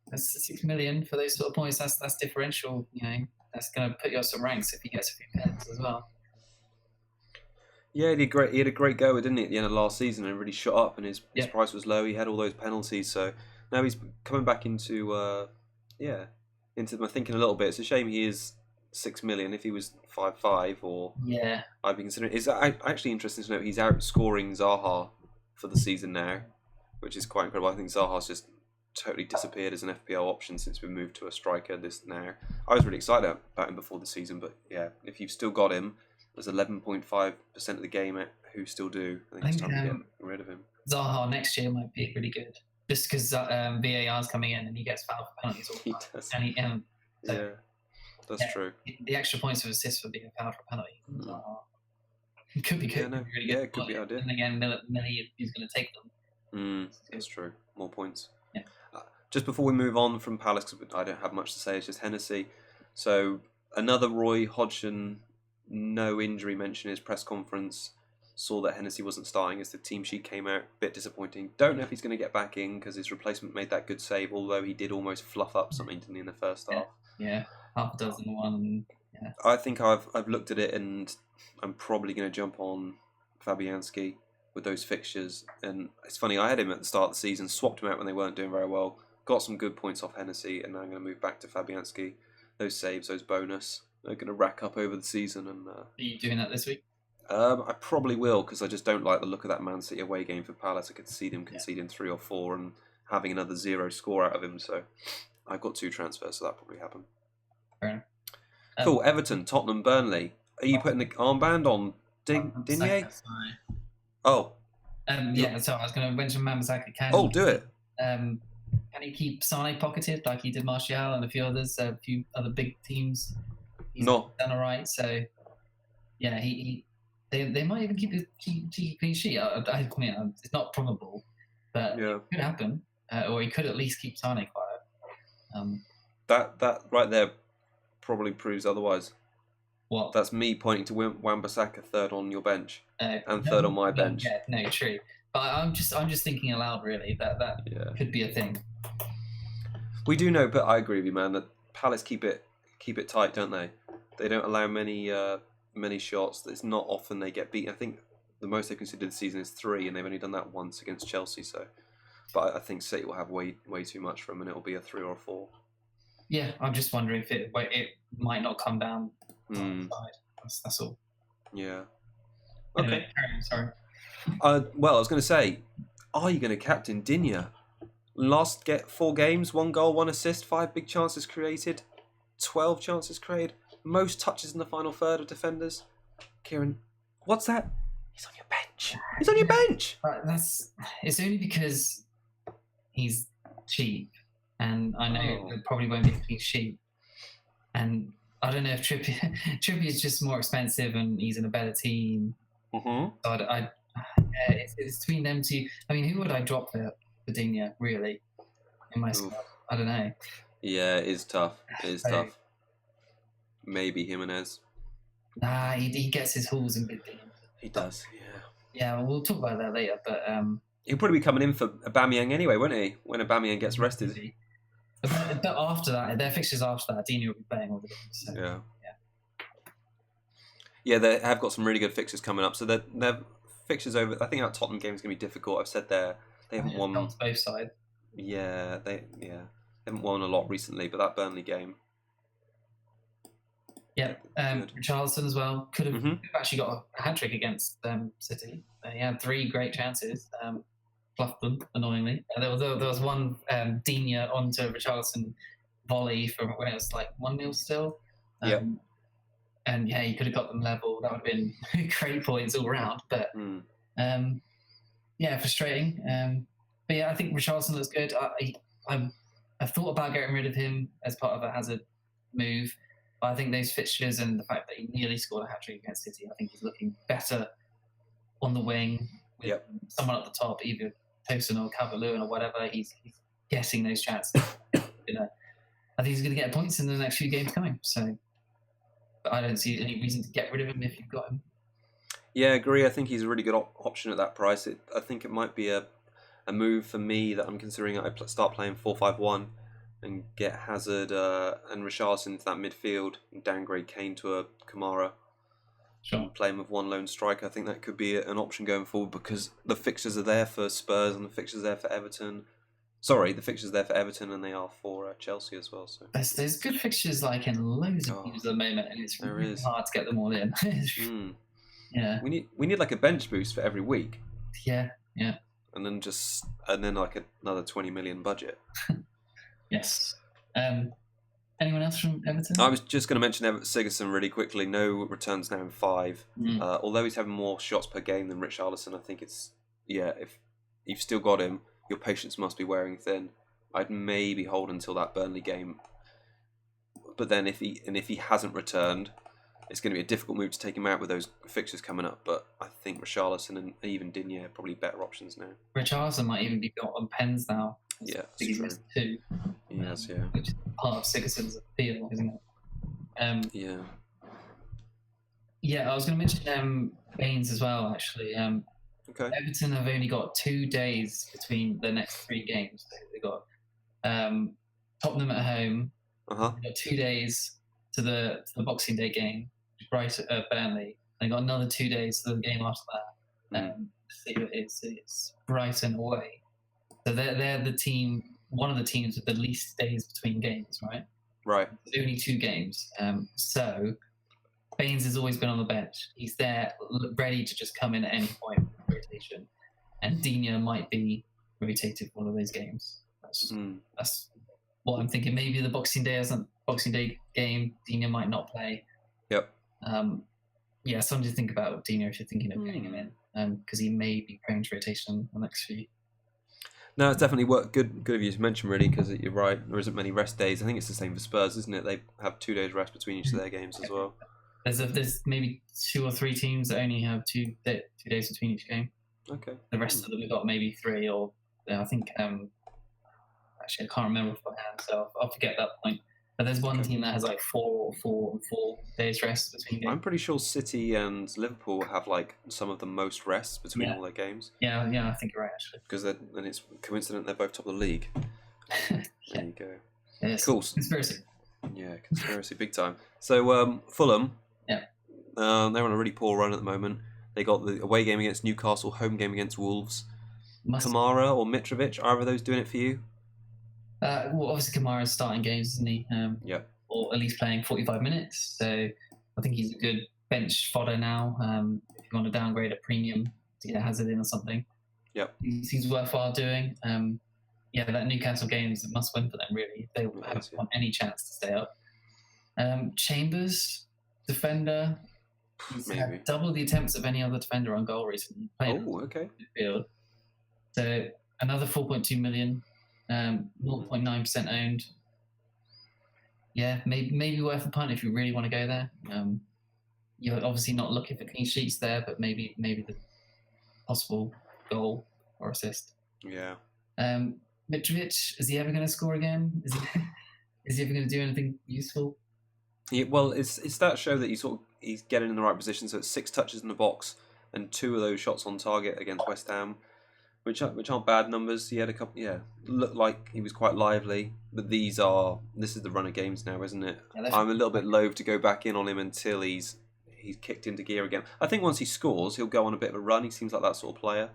that's 6 million for those sort of points. That's differential. That's going to put you up some ranks if he gets a few pens as well. Yeah, he had a great go, didn't he, at the end of last season, and really shot up, and his price was low. He had all those penalties, so now he's coming back into my thinking a little bit. It's a shame he is 6 million. If he was 5.5, or I'd be considering. It's actually interesting to note he's outscoring Zaha for the season now, which is quite incredible. I think Zaha's just totally disappeared as an FPL option since we moved to a striker this now. I was really excited about him before the season, but yeah, if you've still got him, there's 11.5% of the game who still do. I think it's time to get rid of him. Zaha next year might be pretty good, just because VAR's coming in and he gets fouled for penalties all the time. He does. And that's true. The extra points of assists for being fouled for a penalty. It could be good. Really good. Yeah, it could be ideal. And again, Millie is going to take them. That's true. More points. Yeah. Just before we move on from Palace, because I don't have much to say, it's just Hennessy. So another Roy Hodgson, no injury mention in his press conference. Saw that Hennessy wasn't starting as the team sheet came out. Bit disappointing. Don't know if he's going to get back in because his replacement made that good save, although he did almost fluff up something, didn't he, in the first half? Yeah, half a dozen one. Yeah. I think I've looked at it and I'm probably going to jump on Fabianski with those fixtures. And it's funny, I had him at the start of the season, swapped him out when they weren't doing very well, got some good points off Hennessy, and now I'm going to move back to Fabianski. Those saves, those bonus, they're going to rack up over the season. And are you doing that this week? I probably will, because I just don't like the look of that Man City away game for Palace. I could see them conceding 3 or 4 and having another 0 score out of him. So I've got 2 transfers, so that'll probably happen. Fair enough. Cool. Everton, Tottenham, Burnley. Are you putting the armband on Digne? Oh. Yeah, so I was going to mention Wan-Bissaka. Do it. Can he keep Sane pocketed like he did Martial and a few other big teams? He's done all right. So, yeah, they might even keep a clean sheet. I mean, it's not probable, but it could happen. Or he could at least keep Sane quiet. That right there probably proves otherwise. What? That's me pointing to Wan-Bissaka third on your bench and third on my bench. Yeah, no, true. But I'm just thinking aloud, really. That could be a thing. We do know, but I agree with you, man. That Palace keep it tight, don't they? They don't allow many shots. It's not often they get beaten. I think the most they've considered this season is 3, and they've only done that once against Chelsea. So, but I think City will have way too much for them, and it'll be a 3 or a 4. Yeah, I'm just wondering if it might not come down. That's all. Yeah. Anyway, Okay. Sorry. Well, I was going to say, are you going to captain Digne? Last 4 games, 1 goal, 1 assist, 5 big chances created, 12 chances created, most touches in the final third of defenders. Kieran, what's that? He's on your bench. He's on your bench. It's only because he's cheap, and I know it probably won't be a clean sheet. And I don't know if Trippier is just more expensive and he's in a better team. Mm-hmm. So it's between them two. I mean, who would I drop for Digne, really, in my squad? I don't know. Yeah, it is tough. Tough. Maybe Jimenez. Nah, he gets his hauls in big games. He does, yeah. Yeah, well, we'll talk about that later, but... He'll probably be coming in for Aubameyang anyway, won't he? When Aubameyang gets rested. But after that, their fixtures after that, Digne will be playing all the games. So, yeah, they have got some really good fixtures coming up. So their fixtures over... I think that Tottenham game is going to be difficult. I've said they haven't won... On both sides. Yeah, they haven't won a lot recently, but that Burnley game... Yeah, Richarlison as well could have actually got a hat-trick against City. He had 3 great chances, fluffed them, annoyingly. There was one Digne onto Richarlison volley from when it was like 1-0 still. And yeah, he could have got them level. That would have been great points all round. But yeah, frustrating. But yeah, I think Richarlison looks good. I've thought about getting rid of him as part of a Hazard move. But I think those fixtures and the fact that he nearly scored a hat-trick against City, I think he's looking better on the wing with someone at the top, either Tosin or Calvert-Lewin or whatever. He's getting those chances. I think he's going to get points in the next few games coming. So, but I don't see any reason to get rid of him if you've got him. Yeah, I agree. I think he's a really good option at that price. I think it might be a move for me that I'm considering. I start playing 4-5-1. And get Hazard and Richarlison into that midfield and downgrade Kane to a Kamara. Sure. And play him with 1 lone striker. I think that could be an option going forward because the fixtures are there for Spurs and the fixtures are there for Everton. Sorry, the fixtures are there for Everton and they are for Chelsea as well. So there's good fixtures like in loads of teams at the moment, and it's really hard to get them all in. Yeah, we need like a bench boost for every week. Yeah. And then like another 20 million budget. Yes. Anyone else from Everton? I was just going to mention Sigurdsson really quickly. No returns now in 5. Although he's having more shots per game than Richarlison, I think it's... Yeah, if you've still got him, your patience must be wearing thin. I'd maybe hold until that Burnley game. But then if he hasn't returned, it's going to be a difficult move to take him out with those fixtures coming up. But I think Richarlison and even Digne are probably better options now. Richarlison might even be got on pens now. Yeah, he's true. 2. Yes, which is part of Sigurdsson's appeal, isn't it? Yeah, I was going to mention Baines as well, actually. Okay. Everton have only got 2 days between the next 3 games. They've got Tottenham at home. They've got 2 days to the Boxing Day game, Burnley. They've got another 2 days to the game after that. It's Brighton away. So they're the team, one of the teams with the least days between games, right? Right. It's only 2 games. So Baines has always been on the bench. He's there, ready to just come in at any point with rotation. And Digne might be rotated for one of those games. That's what I'm thinking. Maybe the Boxing Day hasn't Boxing Day game, Dino might not play. Yep. Yeah, something to think about with Dino if you're thinking of getting him in, because he may be prone to rotation on the next few. No, it's definitely good of you to mention, really, because you're right. There isn't many rest days. I think it's the same for Spurs, isn't it? They have 2 days rest between each of their games as well. There's maybe 2 or 3 teams that only have 2 days between each game. Okay. The rest of them have got maybe 3, or I think. Actually, I can't remember off by hand, so I'll forget that point. But there's one team that has like 4 days rest between games. I'm pretty sure City and Liverpool have like some of the most rests between all their games. Yeah, I think you're right, actually. Because then it's coincident they're both top of the league. There you go. Yes. Cool. Conspiracy. Yeah, conspiracy, big time. So Fulham. Yeah. They're on a really poor run at the moment. They got the away game against Newcastle, home game against Wolves. Kamara or Mitrovic, are either of those doing it for you? Well, obviously Kamara's starting games, isn't he? Or at least playing 45 minutes. So I think he's a good bench fodder now. If you want to downgrade a premium to get Hazard in or something. Yep. He seems worthwhile doing. That Newcastle game is a must win for them, really. If they want any chance to stay up. Chambers, defender. He's had double the attempts of any other defender on goal recently. Okay. Midfield. So another 4.2 million. 0.9% owned. Yeah, maybe worth a punt if you really want to go there. You're obviously not looking for clean sheets there, but maybe the possible goal or assist. Yeah. Mitrovic, is he ever going to score again? Is he ever going to do anything useful? Yeah, well, it's stats show that he's getting in the right position. So it's 6 touches in the box and 2 of those shots on target against West Ham. Which aren't bad numbers. He had a couple. Yeah, looked like he was quite lively. But this is the run of games now, isn't it? Yeah, I'm a little bit loath to go back in on him until he's kicked into gear again. I think once he scores, he'll go on a bit of a run. He seems like that sort of player.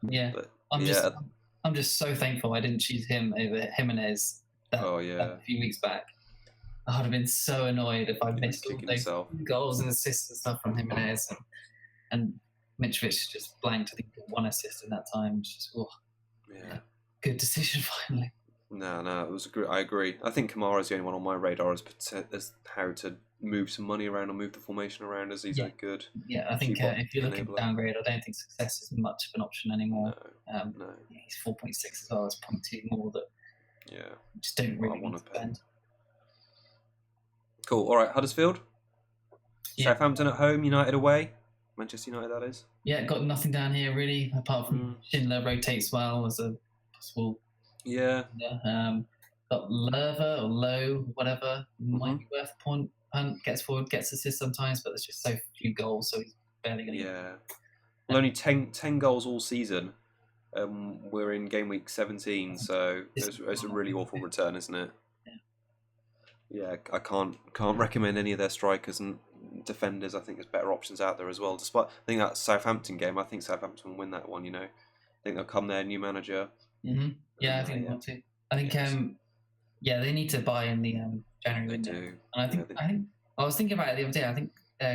Yeah, but, I'm just so thankful I didn't choose him over Jimenez. A few weeks back. I would have been so annoyed if I missed all those goals and assists and stuff from Jimenez and Mitrovic just blanked. I think 1 assist in that time. Just, good decision finally. No, it was I agree. I think Kamara's the only one on my radar as how to move some money around or move the formation around, as he's a good. Yeah, I think if you're looking to downgrade, I don't think success is much of an option anymore. No. He's 4.6 as well. It's 0.2 more that. Yeah. Just don't really want to spend. Cool. All right, Huddersfield. Yeah. Southampton at home, United away. Manchester United, that is. Yeah, got nothing down here really, apart from Schindler rotates well as a possible. Yeah. Got Lerver or Low, whatever, might be worth a punt. Gets forward, gets assists sometimes, but there's just so few goals, so he's barely going to. Yeah. Well, only 10 goals all season. We're in game week 17, so it's a really awful return, isn't it? Yeah, I can't recommend any of their strikers and defenders. I think there's better options out there as well. Despite I think that Southampton game, I think Southampton will win that one. I think they'll come there, new manager. Mm-hmm. Yeah, I think they want to. I think they need to buy in the January window. Do. And I think I was thinking about it the other day. I think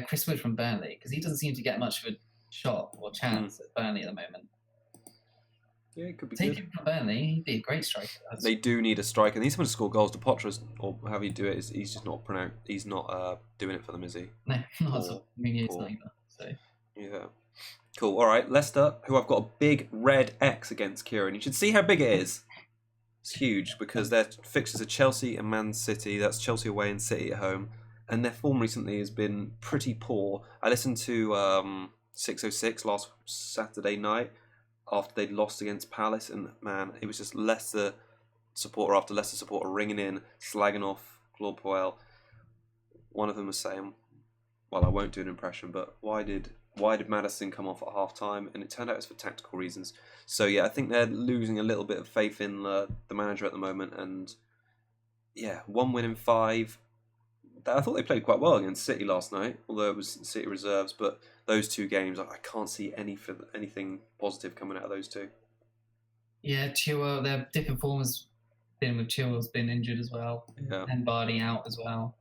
Chris Wood from Burnley, because he doesn't seem to get much of a shot or chance at Burnley at the moment. Yeah, it could be Take him from Burnley, he'd be a great striker. They do need a striker. They need someone to score goals. To Potter, or however you do it, he's just not He's not doing it for them, is he? No, not at all. I mean, it's not either. So. Yeah. Cool. All right, Leicester, who I've got a big red X against, Kieran. You should see how big it is. It's huge because their fixtures are Chelsea and Man City. That's Chelsea away and City at home. And their form recently has been pretty poor. I listened to 606 last Saturday night after they'd lost against Palace, and man, it was just Leicester supporter after Leicester supporter ringing in, slagging off Claude Puel. One of them was saying, well, I won't do an impression, but why did Maddison come off at half time? And it turned out it's for tactical reasons. So yeah, I think they're losing a little bit of faith in the manager at the moment. And yeah, 1 win in 5. I thought they played quite well against City last night, although it was City reserves. But those 2 games, I can't see anything positive coming out of those 2. Yeah, Chilwell, their different form has been with Chilwell's been injured as well, and Vardy out as well.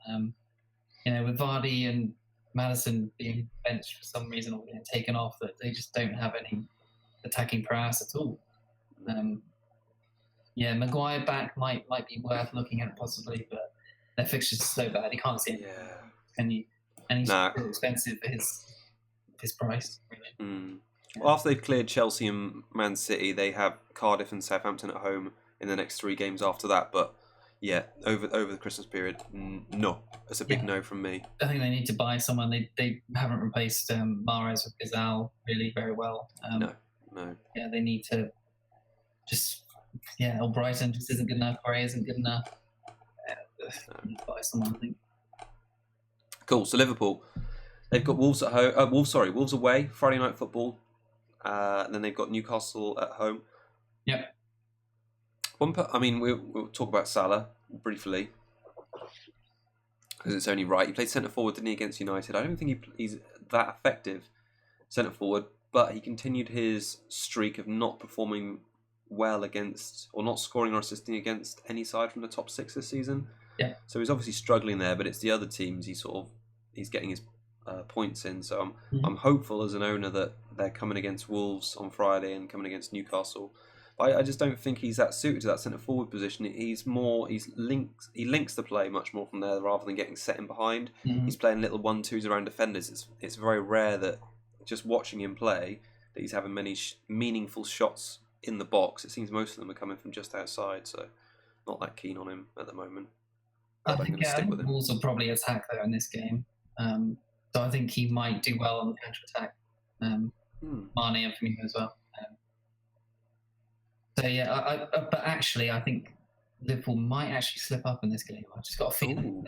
With Vardy and Maddison being benched for some reason or getting taken off, that they just don't have any attacking prowess at all. Maguire back might be worth looking at possibly, but their fixtures are so bad. You can't see anything. Yeah. And he's Nah. too expensive for his price. Really. Mm. Well, after they've cleared Chelsea and Man City, they have Cardiff and Southampton at home in the next 3 games after that. But yeah, over the Christmas period, no, it's a big no from me. I think they need to buy someone. They haven't replaced Mahrez with Gazal really very well. No. Yeah, they need to just Brighton just isn't good enough. Gray isn't good enough. Need to buy someone, I think. Cool. So Liverpool, they've got Wolves at home. Wolves away. Friday night football. Then they've got Newcastle at home. Yep. We'll talk about Salah briefly because it's only right. He played centre forward, didn't he, against United? I don't think he's that effective centre forward, but he continued his streak of not performing well against, or not scoring or assisting against any side from the top 6 this season. Yeah. So he's obviously struggling there, but it's the other teams he's getting his points in. So I'm hopeful as an owner that they're coming against Wolves on Friday and coming against Newcastle. But I just don't think he's that suited to that centre forward position. He links the play much more from there rather than getting set in behind. He's playing little 1-2s around defenders. It's very rare that just watching him play that he's having many meaningful shots in the box. It seems most of them are coming from just outside, so not that keen on him at the moment. I think Wolves will probably attack though in this game. So I think he might do well on the counter attack. Mane and Firmino as well. But actually, I think Liverpool might actually slip up in this game. I've just got a feeling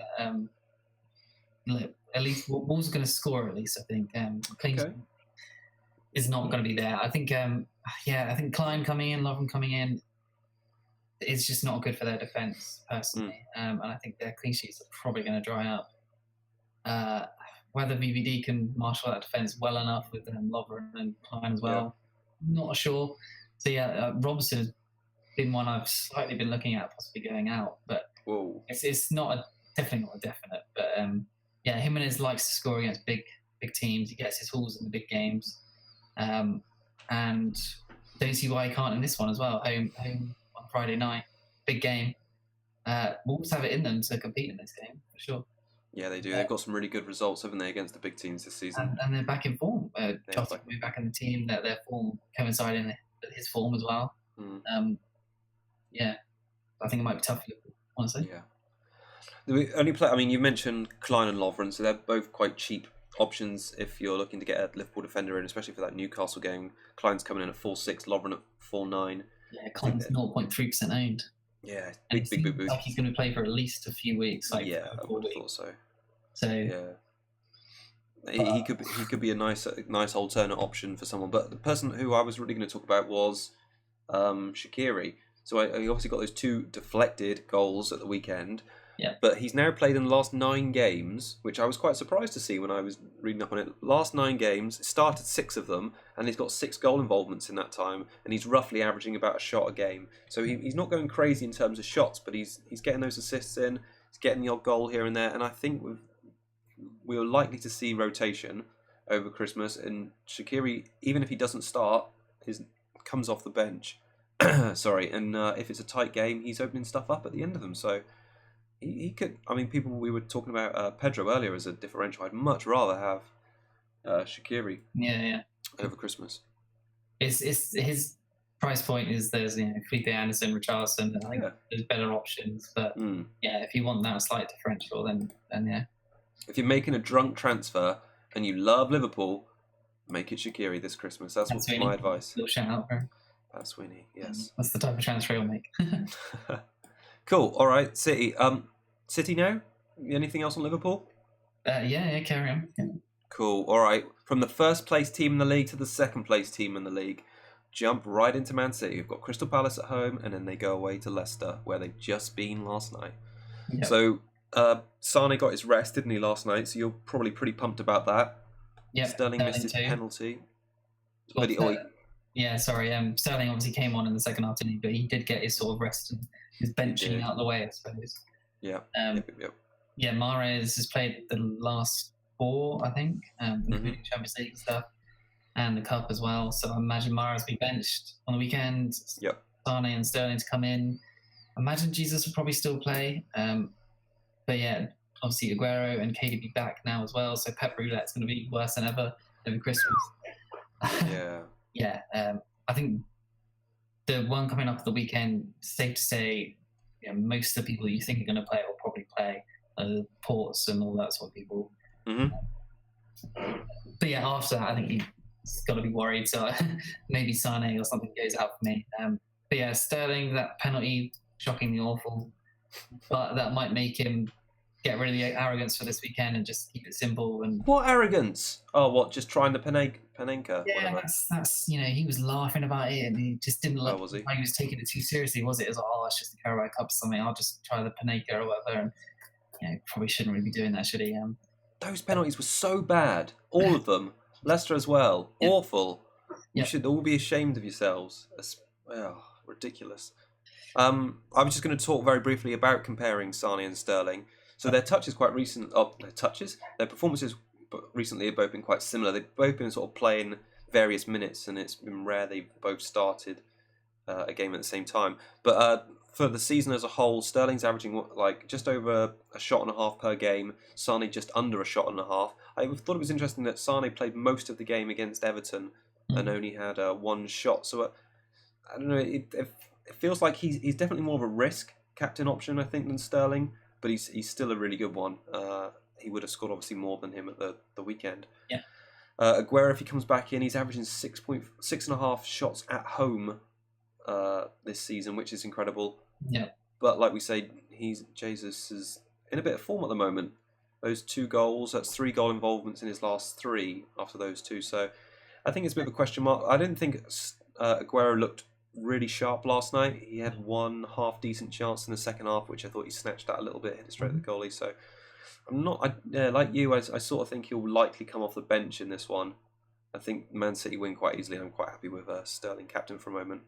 that at least Wolves are going to score. At least I think Kane is not going to be there. I think I think Klein coming in, Lovren coming in, is just not good for their defence personally. And I think their clean sheets are probably going to dry up. Whether VVD can marshal that defence well enough with Lovren and Klein as well, not sure. So Robson has been one I've slightly been looking at possibly going out, but it's definitely not a definite. But Jimenez likes to score against big teams. He gets his hauls in the big games, and don't see why he can't in this one as well. Home on Friday night, big game. Wolves have it in them to compete in this game for sure. Yeah, they do. They've got some really good results, haven't they, against the big teams this season? And they're back in form. Jota will be back in the team. Their form coinciding with his form as well. I think it might be tough for Liverpool, honestly. Yeah. The only play. You mentioned Klein and Lovren, so they're both quite cheap options if you're looking to get a Liverpool defender in, especially for that Newcastle game. Klein's coming in at 4.6, Lovren at 4.9. Yeah, Klein's 0.3% owned. Yeah, big boost. Like he's going to play for at least a few weeks. I would have thought so. So yeah, he could be a nice alternate option for someone. But the person who I was really going to talk about was Shaqiri. So he obviously got those 2 deflected goals at the weekend. Yeah. But he's now played in the last 9 games, which I was quite surprised to see when I was reading up on it. Last 9 games, started 6 of them, and he's got 6 goal involvements in that time, and he's roughly averaging about a shot a game. So he's not going crazy in terms of shots, but he's getting those assists in, he's getting the odd goal here and there, and I think we're likely to see rotation over Christmas, and Shaqiri, even if he doesn't start, comes off the bench. Sorry, and if it's a tight game, he's opening stuff up at the end of them, so he could. We were talking about Pedro earlier as a differential. I'd much rather have Shaqiri. Over Christmas. It's his price point is there's Felipe Anderson, Richarlison. I think there's better options, but if you want that slight differential, then yeah. If you're making a drunk transfer and you love Liverpool, make it Shaqiri this Christmas. That's my advice. Little shout out for him. Pat Sweeney, yes. That's the type of transfer he'll make. Cool. All right, City. City now? Anything else on Liverpool? Carry on. Yeah. Cool. All right. From the first place team in the league to the second place team in the league, jump right into Man City. We've got Crystal Palace at home, and then they go away to Leicester, where they've just been last night. Yep. So Sane got his rest, didn't he, last night? So you're probably pretty pumped about that. Yeah. Sterling missed his penalty. Sterling obviously came on in the second half, didn't he? But he did get his sort of rest and his benching out of the way, I suppose. Yeah. Yeah, Mahrez has played the last 4, I think, including Champions League and stuff, and the Cup as well. So I imagine Mahrez will be benched on the weekend. Yep. Sane and Sterling to come in. I imagine Jesus will probably still play. But yeah, obviously Aguero and KDB back now as well. So Pep Roulette's going to be worse than ever over Christmas. Yeah. Yeah. I think the one coming up at the weekend, safe to say, most of the people you think are going to play will probably play. Ports and all that sort of people. Mm-hmm. But yeah, after that, I think he's got to be worried. So maybe Sane or something goes out for me. But yeah, Sterling, that penalty, shockingly awful. But that might make him get rid of the arrogance for this weekend and just keep it simple. And what arrogance? Oh, what? Just trying the Panenka? Yeah, whatever. that's he was laughing about it and he just didn't look was he? like he was taking it too seriously, was it? It was like, it's just the Carabao Cup or something. I'll just try the Panenka or whatever. And probably shouldn't really be doing that, should he? Those penalties were so bad, all of them. Leicester as well, awful. You should all be ashamed of yourselves. Ridiculous. I'm just going to talk very briefly about comparing Sane and Sterling. So their touches quite recent. Their performances recently have both been quite similar. They've both been sort of playing various minutes, and it's been rare they've both started a game at the same time. But for the season as a whole, Sterling's averaging just over a shot and a half per game. Sane just under a shot and a half. I thought it was interesting that Sane played most of the game against Everton and only had one shot. So I don't know. It feels like he's definitely more of a risk captain option, I think, than Sterling. But he's still a really good one. He would have scored obviously more than him at the weekend. Yeah. Aguero, if he comes back in, he's averaging 6.5 shots at home this season, which is incredible. Yeah. But like we say, Jesus is in a bit of form at the moment. Those 2 goals, that's 3 goal involvements in his last 3 after those 2. So I think it's a bit of a question mark. I didn't think Aguero looked really sharp last night. He had one half decent chance in the second half, which I thought he snatched at a little bit, hit it straight at the goalie. So I'm not, like you, I sort of think he'll likely come off the bench in this one. I think Man City win quite easily. I'm quite happy with Sterling captain for a moment.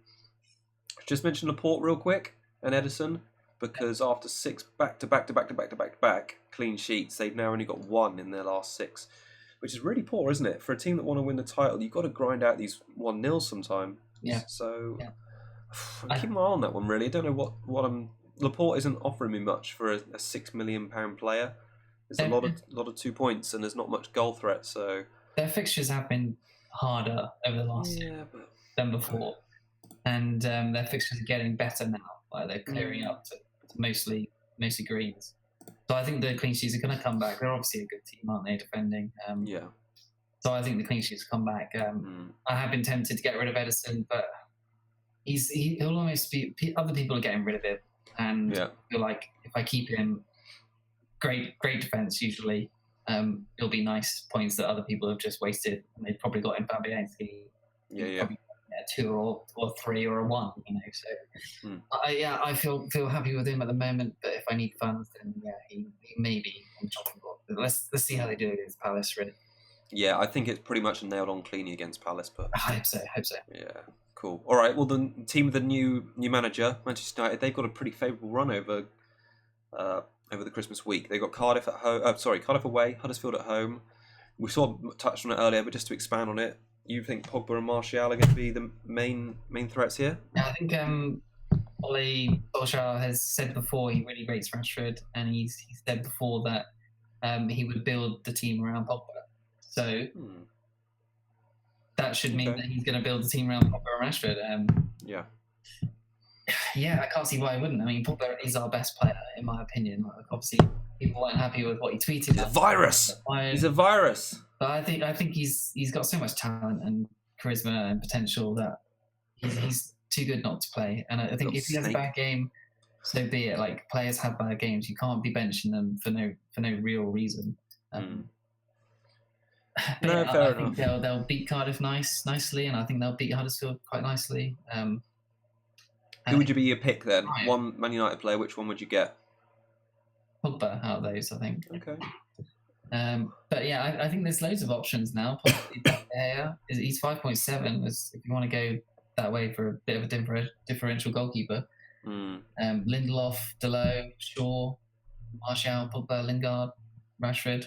Just mention Laporte real quick and Edison, because after 6 back-to-back clean sheets, they've now only got 1 in their last 6, which is really poor, isn't it? For a team that want to win the title, you've got to grind out these 1-0 sometime. Yeah. So I'm keeping my eye on that one, really. I don't know what I'm... Laporte isn't offering me much for a £6 million player. There's a lot of 2 points and there's not much goal threat, so... Their fixtures have been harder over the last year than before. And their fixtures are getting better now. Like they're clearing up to mostly greens. So I think the clean sheets are going to come back. They're obviously a good team, aren't they, defending? So I think the clean sheets come back. I have been tempted to get rid of Edison, but he'll almost be... Other people are getting rid of him. And I feel like if I keep him, great defence usually, it'll be nice points that other people have just wasted. And they've probably got in Fabianski. Probably, 2 or 3 or a 1, So I feel happy with him at the moment. But if I need funds, then he may be on the chopping block. But let's see how they do against Palace, really. Yeah, I think it's pretty much a nailed-on cleanie against Palace. But I hope so. Yeah, cool. All right. Well, the team with the new manager, Manchester United, they've got a pretty favourable run over the Christmas week. They got Cardiff at home. Cardiff away, Huddersfield at home. We sort of touched on it earlier, but just to expand on it, you think Pogba and Martial are going to be the main threats here? Yeah, I think Ole Solskjaer has said before he really rates Rashford, and he said before that he would build the team around Pogba. So that should mean that he's going to build the team around Pogba and Rashford. Yeah, I can't see why he wouldn't. I mean, Pogba is our best player, in my opinion. Like, obviously, people weren't happy with what he tweeted. He's a virus. He's a virus. But I think he's got so much talent and charisma and potential that he's too good not to play. And I think if he has a bad game, so be it. Like, players have bad games. You can't be benching them for no real reason. Fair I enough. think they'll beat Cardiff nicely, and I think they'll beat Huddersfield quite nicely. Who would you be your pick then? One Man United player. Which one would you get? Pogba out of those, I think. Okay. But yeah, I think there's loads of options now. He's 5.7. If you want to go that way for a bit of a differential goalkeeper. Lindelof, Delot, Shaw, Martial, Pogba, Lingard, Rashford.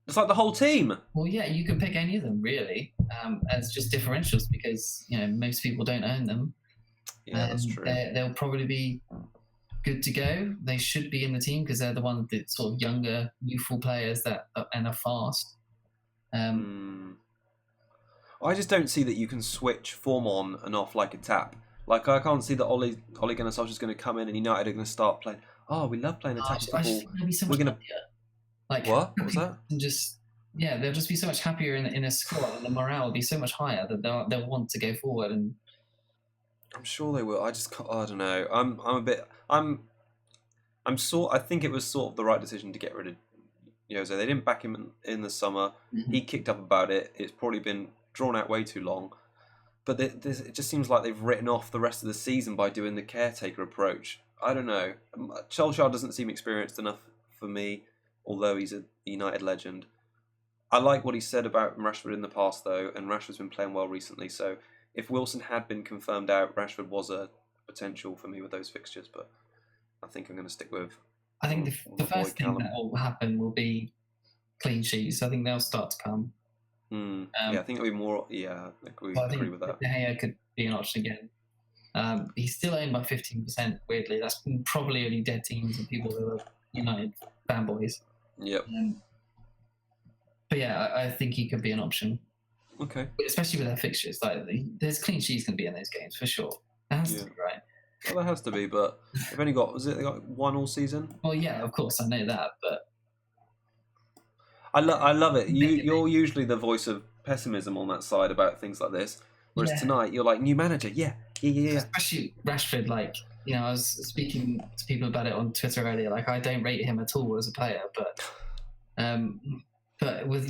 It's like the whole team. Well, yeah, you can pick any of them really, as just differentials because most people don't own them. Yeah, that's true. They'll probably be good to go. They should be in the team because they're the ones that sort of younger, youthful players that are fast. I just don't see that you can switch form on and off like a tap. Like, I can't see that Ole Gunnar Solskjaer's going to come in and United are going to start playing. Oh, we love playing attacking football. I just think they'll be so much happier. Like, what was that? And just they'll just be so much happier in a squad, and the morale will be so much higher that they'll want to go forward. And I'm sure they will. I don't know. I think it was sort of the right decision to get rid of Jose. They didn't back him in the summer. Mm-hmm. He kicked up about it. It's probably been drawn out way too long. But it just seems like they've written off the rest of the season by doing the caretaker approach. I don't know. Solskjaer doesn't seem experienced enough for me, although he's a United legend. I like what he said about Rashford in the past, though, and Rashford's been playing well recently. So if Wilson had been confirmed out, Rashford was a potential for me with those fixtures, but I think I'm going to stick with... I think the first thing that will happen will be clean sheets. I think they'll start to come. I think it'll be more... Yeah, I agree with that. De Gea could be an option again. He's still owned by 15%, weirdly. That's probably only dead teams and people who are United fanboys. Yep. But yeah, I think he could be an option. Okay. Especially with their fixtures. Like, there's clean sheets going to be in those games, for sure. It has to be, right? Well, there has to be, but they've only got... they got one all season? Well, yeah, of course, I know that, but... I love it. You're usually the voice of pessimism on that side about things like this. Whereas tonight, you're like, new manager, yeah. Especially Rashford, like, I was speaking to people about it on Twitter earlier. Like, I don't rate him at all as a player, but with,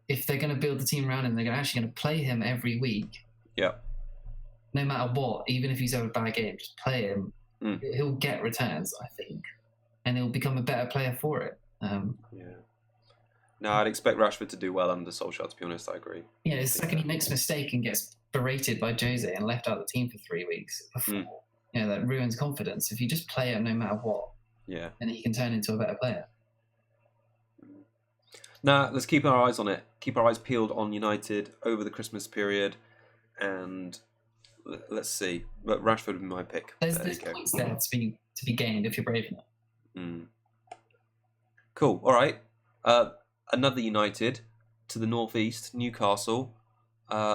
if they're going to build the team around him, they're actually going to play him every week. Yeah. No matter what, even if he's had a bad game, just play him. He'll get returns, I think, and he'll become a better player for it. No, I'd expect Rashford to do well under Solskjaer, to be honest. I agree. Yeah, the second he makes a mistake and gets berated by Jose and left out of the team for 3 weeks before, that ruins confidence. If you just play him no matter what, then he can turn into a better player. Now, let's keep our eyes on it. Keep our eyes peeled on United over the Christmas period, and let's see. But Rashford would be my pick. There's points there to be gained if you're brave enough. Cool. All right. Another United to the northeast, Newcastle.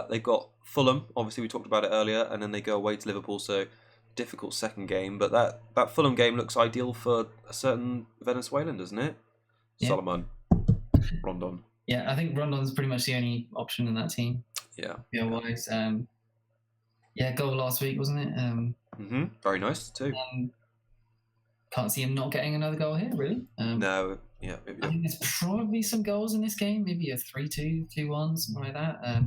They've got Fulham. Obviously, we talked about it earlier, and then they go away to Liverpool. So difficult second game. But that Fulham game looks ideal for a certain Venezuelan, doesn't it? Yeah. Solomon. Rondon. Yeah, I think Rondon's pretty much the only option in that team. Yeah. Otherwise, goal last week, wasn't it? Very nice too. Can't see him not getting another goal here, really. No. Yeah. Maybe. I think there's probably some goals in this game. Maybe a 3-2, 2-1, something like that.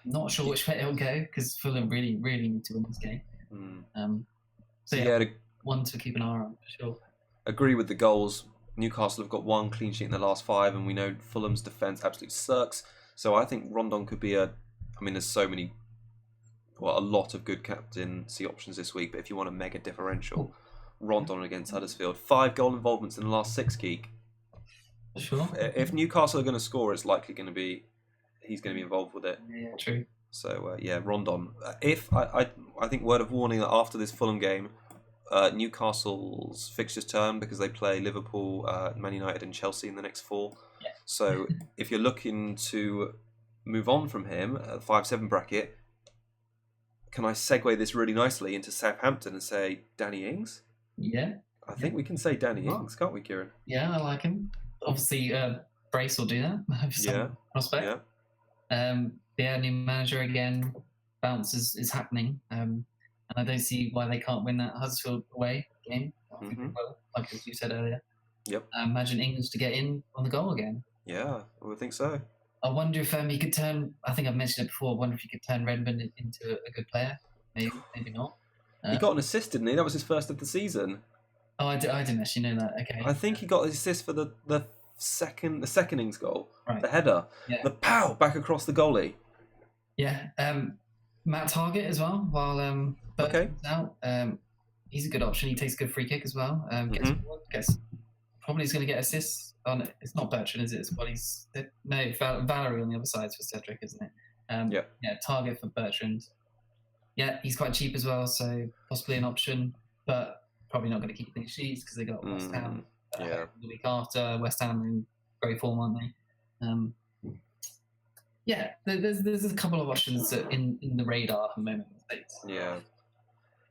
Not sure which way it'll go because Fulham really, really need to win this game. One to keep an eye on for sure. Agree with the goals. Newcastle have got one clean sheet in the last 5, and we know Fulham's defence absolutely sucks. So I think Rondon could be there's so many, a lot of good captaincy options this week. But if you want a mega differential, Rondon against Huddersfield, 5 goal involvements in the last 6, Geek. Sure. If Newcastle are going to score, it's likely going to be he's going to be involved with it. Yeah, true. So Rondon. I think word of warning that after this Fulham game, Newcastle's fixtures turn because they play Liverpool, Man United, and Chelsea in the next 4. Yeah. So if you're looking to move on from him at the 5-7 bracket, can I segue this really nicely into Southampton and say Danny Ings? Yeah. I think we can say Danny Ings, can't we, Kieran? Yeah, I like him. Obviously, Brace will do that. Prospect. Yeah. New manager again. Bounce is happening. And I don't see why they can't win that Huddersfield away game. I think they will, like as you said earlier. Yep. Imagine Ings to get in on the goal again. Yeah, I would think so. I wonder if he could turn. I think I've mentioned it before. I wonder if he could turn Redmond into a good player. Maybe not. He got an assist, didn't he? That was his first of the season. Oh, I didn't actually know that. Okay. I think he got the assist for the second Ings goal, right. The header, the pow back across the goalie. Yeah. Matt Target as well. While Bertrand's out, he's a good option. He takes a good free kick as well. Gets probably he's going to get assists. On it's not Bertrand, is it? It's Valerie on the other side for Cedric, isn't it? Target for Bertrand. Yeah, he's quite cheap as well, so possibly an option. but probably not going to keep clean sheets because they got West Ham Yeah. the week after. West Ham are in great form, aren't they? Yeah, there's a couple of options in the radar at the moment. Yeah.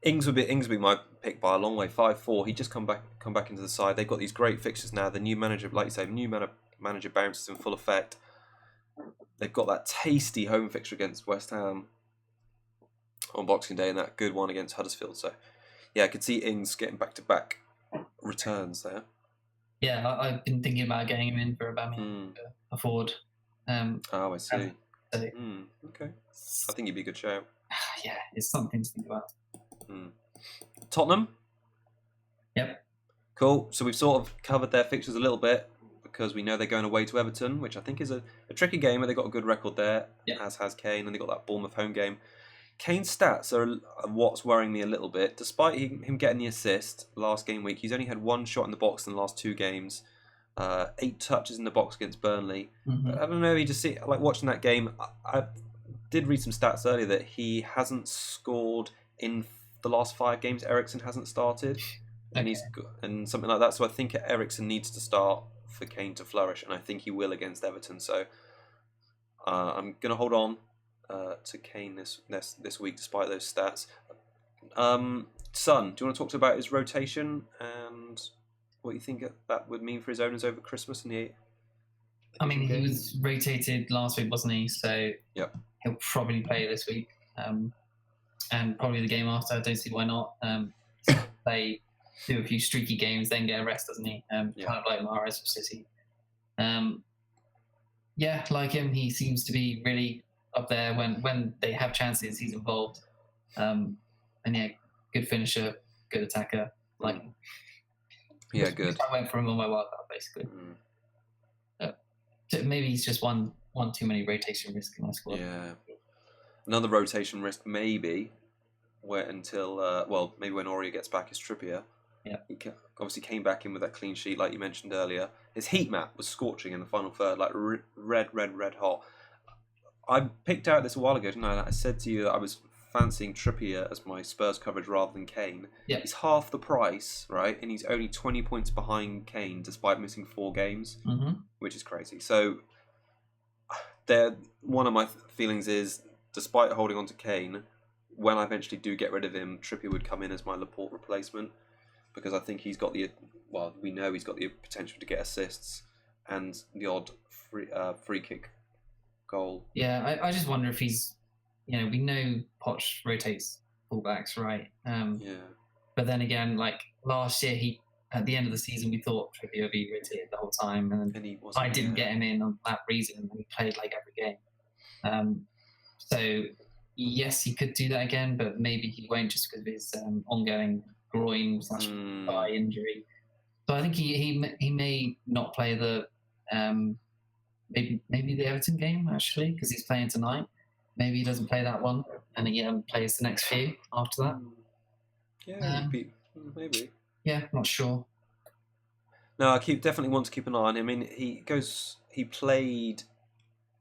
Ings would be my pick by a long way. 5-4. He just come back into the side. They've got these great fixtures now. The new manager, like you say, manager bounces in full effect. They've got that tasty home fixture against West Ham on Boxing Day and that good one against Huddersfield. So, yeah, I could see Ings getting back-to-back returns there. Yeah, I've been thinking about getting him in for Aubameyang a forward. I see. Okay. I think he'd be a good shout. Yeah, it's something to think about. Tottenham? Yep. Cool. So we've sort of covered their fixtures a little bit because we know they're going away to Everton, which I think is a tricky game, but they've got a good record there, as has Kane, and they've got that Bournemouth home game. Kane's stats are what's worrying me a little bit. Despite him getting the assist last game week, he's only had one shot in the box in the last 2 games, 8 touches in the box against Burnley. But I don't know, like watching that game, I did read some stats earlier that he hasn't scored in the last 5 games. Eriksen hasn't started, and something like that. So I think Eriksen needs to start for Kane to flourish, and I think he will against Everton. So I'm going to hold on to Kane this week, despite those stats. Son, do you want to talk about his rotation and what you think that would mean for his owners over Christmas? He was rotated last week, wasn't he? So he'll probably play this week. And probably the game after. I don't see why not. Play, do a few streaky games, then get a rest, doesn't he? Kind of like Mahrez for City. Like him, he seems to be really up there when they have chances. He's involved. Good finisher, good attacker. Like him. Yeah, good. I went for him on my wildcard basically. Maybe he's just one too many rotation risk in my squad. Yeah. Another rotation risk maybe maybe when Aurier gets back is Trippier. Yeah. He obviously came back in with that clean sheet like you mentioned earlier. His heat map was scorching in the final third, like red hot. I picked out this a while ago, didn't I? I said to you that I was fancying Trippier as my Spurs coverage rather than Kane. Yeah. He's half the price, right? And he's only 20 points behind Kane despite missing 4 games, which is crazy. So one of my feelings is, despite holding on to Kane, when I eventually do get rid of him, Trippier would come in as my Laporte replacement, because I think he's got we know he's got the potential to get assists and the odd free kick goal. Yeah, I just wonder if he's, we know Poch rotates fullbacks, right? But then again, like last year, at the end of the season, we thought Trippier would be rotated the whole time, and I didn't get him in on that reason, and he played like every game. So yes, he could do that again, but maybe he won't just because of his ongoing groin / thigh injury. So I think he may not play the maybe the Everton game actually, because he's playing tonight. Maybe he doesn't play that one, and he plays the next few after that. Yeah, maybe. Yeah, not sure. No, I definitely want to keep an eye on him. I mean, he played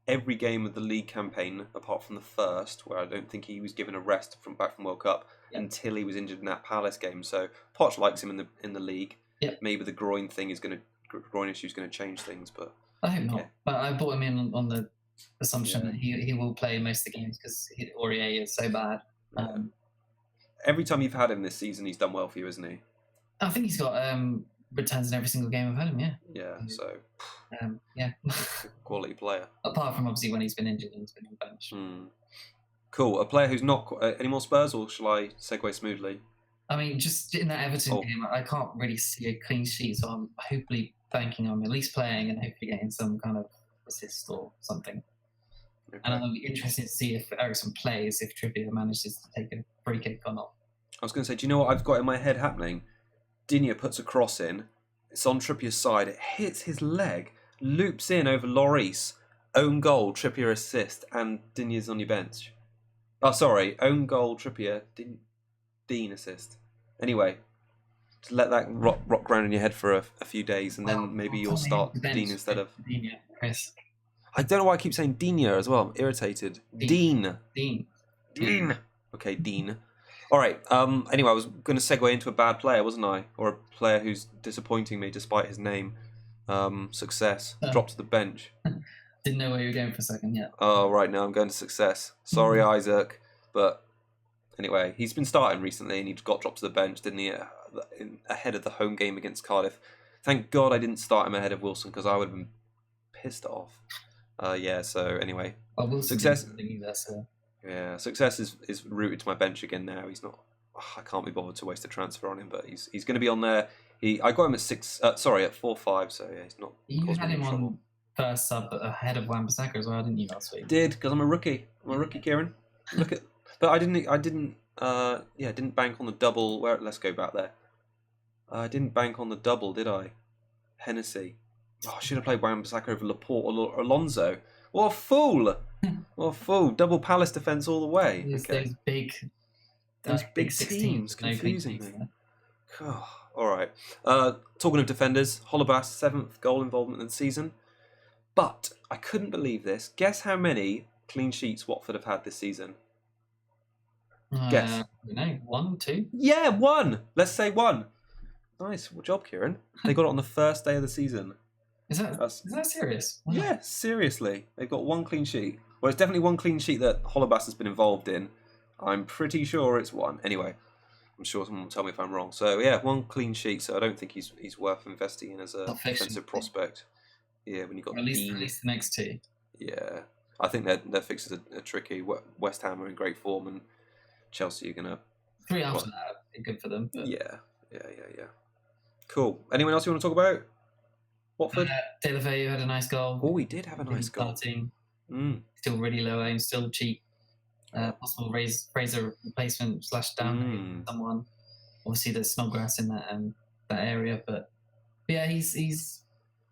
every game of the league campaign apart from the first, where I don't think he was given a rest back from World Cup until he was injured in that Palace game. So Poch likes him in the league. Yeah. Maybe the groin issue is going to change things, but I hope not. Yeah. But I brought him in on the assumption that he will play most of the games because Aurier is so bad. Every time you've had him this season, he's done well for you, isn't he? I think he's got returns in every single game I've had him. Yeah. Yeah. So. Yeah. Quality player. Apart from obviously when he's been injured and he's been on the bench. Cool. A player who's not any more Spurs, or shall I segue smoothly? I mean, just in that Everton game, I can't really see a clean sheet, so I'm hopefully banking on at least playing and hopefully getting some kind of assist or something. Okay. And I'll be interested to see if Eriksen plays, if Trippier manages to take a free kick or not. I was going to say, do you know what I've got in my head happening? Digne puts a cross in, it's on Trippier's side, it hits his leg, loops in over Lloris, own goal, Trippier assist, and Digne's on your bench. Oh, sorry, own goal, Trippier, Dean assist. Anyway, just let that rock around in your head for a few days, and then maybe you'll start Dean instead of... Digne, Chris. I don't know why I keep saying Digne as well. I'm irritated. Dean. Dean. Okay, Dean. All right. Anyway, I was going to segue into a bad player, wasn't I? Or a player who's disappointing me despite his name. Success. Dropped to the bench. Didn't know where you were going for a second yet. Oh, right now I'm going to Success. Sorry, Isaac, but anyway, he's been starting recently and he got dropped to the bench, didn't he? Ahead of the home game against Cardiff. Thank God I didn't start him ahead of Wilson because I would have been pissed off. Yeah. So anyway, Success. Either, so. Yeah, Success is rooted to my bench again now. He's not. I can't be bothered to waste a transfer on him, but he's going to be on there. I got him at 4-5. So yeah, he's not. You had him on first sub ahead of Wan-Bissaka as well, didn't you, last week? Did, because I'm a rookie. I'm a rookie, Kieran. Look at. But I didn't bank on the double. Let's go back there. I didn't bank on the double, did I? Hennessy. Oh, I should have played Wan-Bissaka over Laporte or Alonso. What a fool! What a fool! Double Palace defence all the way. Those big teams confusing me. Oh, all right. Talking of defenders, Holobas 7th goal involvement in the season. But I couldn't believe this. Guess how many clean sheets Watford have had this season? Guess. 1, 2? Yeah, 1. Let's say 1. Nice. Good job, Kieran. They got it on the first day of the season. Is that serious? Wow. Yeah, seriously. They've got 1 clean sheet. Well, it's definitely 1 clean sheet that Holobas has been involved in. I'm pretty sure it's 1. Anyway, I'm sure someone will tell me if I'm wrong. So, yeah, 1 clean sheet. So I don't think he's worth investing in as a defensive prospect. Yeah, when you've got at least the next 2. Yeah. I think their fixtures are tricky. West Ham are in great form and Chelsea are going to... 3 after that would be good for them. But... Yeah. Cool. Anyone else you want to talk about? Watford? De La Veya had a nice goal. Oh, he did have a nice goal. Still really low aim, still cheap. Possible Fraser replacement / down someone. Obviously, there's Snodgrass in that area, but yeah, he's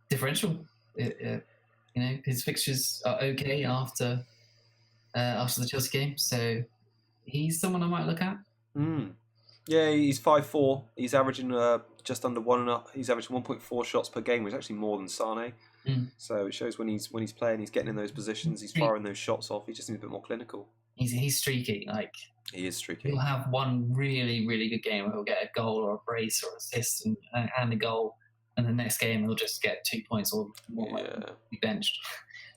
differential. His fixtures are okay after the Chelsea game, so he's someone I might look at. Yeah, he's 5'4". He's averaging just under 1.5. He's averaging 1.4 shots per game, which is actually more than Sane. So it shows when he's playing, he's getting in those positions, he's firing those shots off. He just needs a bit more clinical. He's streaky. He is streaky. He'll have one really, really good game where he'll get a goal or a brace or assist and a goal, and the next game he'll just get 2 points or more. Be benched.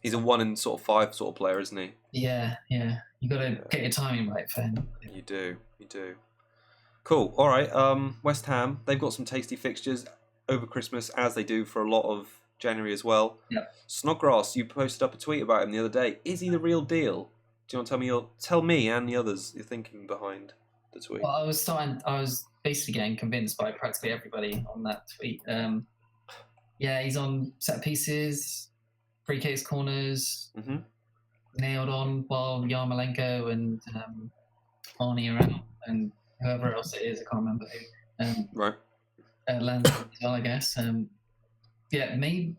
He's a 1 in sort of 5 sort of player, isn't he? Yeah. You got to get your timing right for him. You do. Cool. All right. West Ham, they've got some tasty fixtures over Christmas, as they do for a lot of January as well. Yep. Snodgrass, you posted up a tweet about him the other day. Is he the real deal? Do you want to tell me and the others your thinking behind the tweet? Well, I was basically getting convinced by practically everybody on that tweet. He's on set pieces, free kicks, corners, nailed on while Yarmolenko and Arnie are out, and whoever else it is, I can't remember who. Right. Landon as well, I guess. Maybe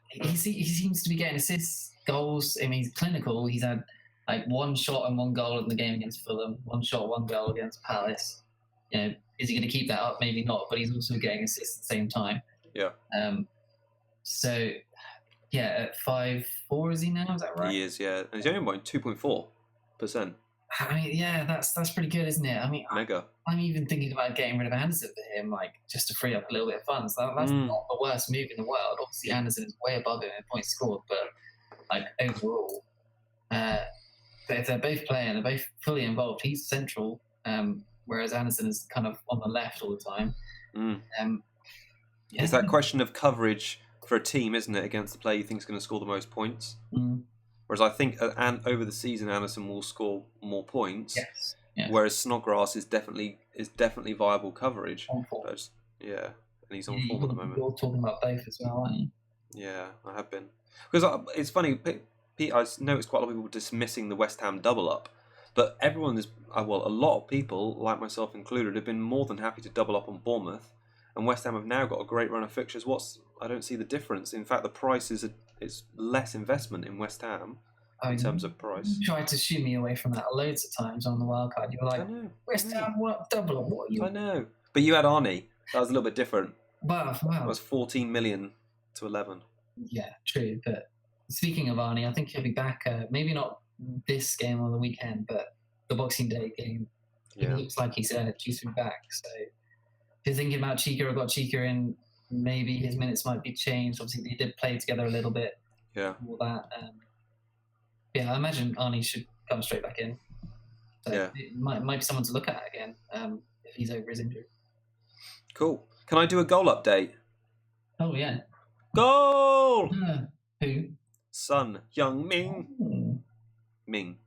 he seems to be getting assists, goals. I mean, he's clinical. He's had 1 shot and 1 goal in the game against Fulham. 1 shot, 1 goal against Palace. Is he going to keep that up? Maybe not. But he's also getting assists at the same time. Yeah. At 5'4" is he now? Is that right? He is. Yeah, and he's only by 2.4%. I mean, yeah, that's pretty good, isn't it? I mean, mega. I'm even thinking about getting rid of Anderson for him, just to free up a little bit of funds. That's not the worst move in the world. Obviously, Anderson is way above him in points scored, but overall, but if they're both playing, they're both fully involved. He's central, whereas Anderson is kind of on the left all the time. It's that question of coverage for a team, isn't it, against the player you think is going to score the most points? Whereas I think over the season, Anderson will score more points. Yes. Yeah. Whereas Snodgrass is definitely viable coverage. On form. And he's on form at the moment. You're talking about both as well, aren't you? Yeah, I have been. Because it's funny, Pete, I noticed quite a lot of people dismissing the West Ham double up, but everyone is a lot of people, like myself included, have been more than happy to double up on Bournemouth, and West Ham have now got a great run of fixtures. I don't see the difference. In fact, the price is less investment in West Ham in terms of price. You tried to shoo me away from that loads of times on the wildcard. You were like, West Ham, what double? What are you? I know. But you had Arnie. That was a little bit different. Wow. It was 14 million to 11. Yeah, true. But speaking of Arnie, I think he'll be back, maybe not this game on the weekend, but the Boxing Day game. It looks like he's due to be back. So if you're thinking about Chica, I've got Chica in. Maybe his minutes might be changed. Obviously, they did play together a little bit. Yeah. All that. I imagine Arnie should come straight back in. So it might be someone to look at again if he's over his injury. Cool. Can I do a goal update? Oh, yeah. Goal! Who? Son, Young Ming. Oh. Ming.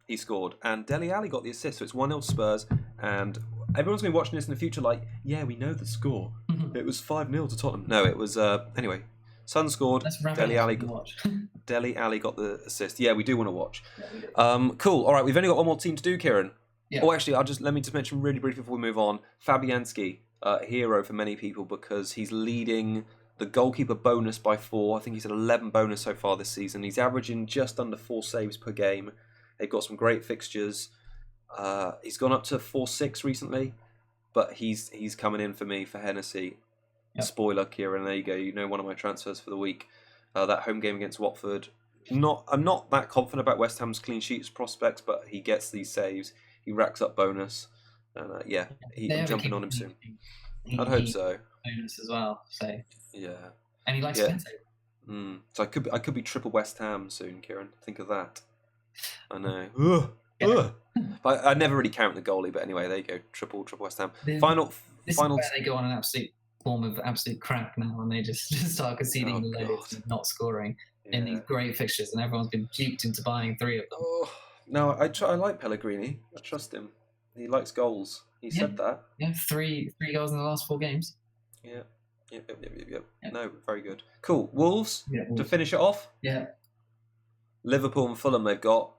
He scored. And Dele Alli got the assist. So it's 1-0 Spurs. And everyone's going to be watching this in the future like, yeah, we know the score. It was 5-0 to Tottenham. No, it was, anyway. Son scored. Dele Alli got the assist. Yeah, we do want to watch. Yeah, cool. All right, we've only got one more team to do, Kieran. Yeah. Oh, actually, let me just mention really briefly before we move on. Fabianski, hero for many people because he's leading the goalkeeper bonus by 4. I think he's at 11 bonus so far this season. He's averaging just under 4 saves per game. They've got some great fixtures. He's gone up to 4-6 recently, but he's coming in for me for Hennessy. Yep. Spoiler, Kieran, there you go. You know one of my transfers for the week. That home game against Watford. I'm not that confident about West Ham's clean sheets prospects, but he gets these saves. He racks up bonus. And I'm jumping on him soon. I'd hope so. Bonus as well. So yeah. And he likes Pinto. So I could be triple West Ham soon, Kieran. Think of that. I know. I never really count the goalie, but anyway, there you go. Triple West Ham. This is where they go on an absolute form of absolute crap now, and they just start conceding loads and not scoring in these great fixtures, and everyone's been duped into buying 3 of them. No, I like Pellegrini. I trust him. He likes goals. He said that. Yeah, 3 goals in the last 4 games. Yeah. Yep. No, very good. Cool. Wolves to finish it off. Yeah. Liverpool and Fulham they've got.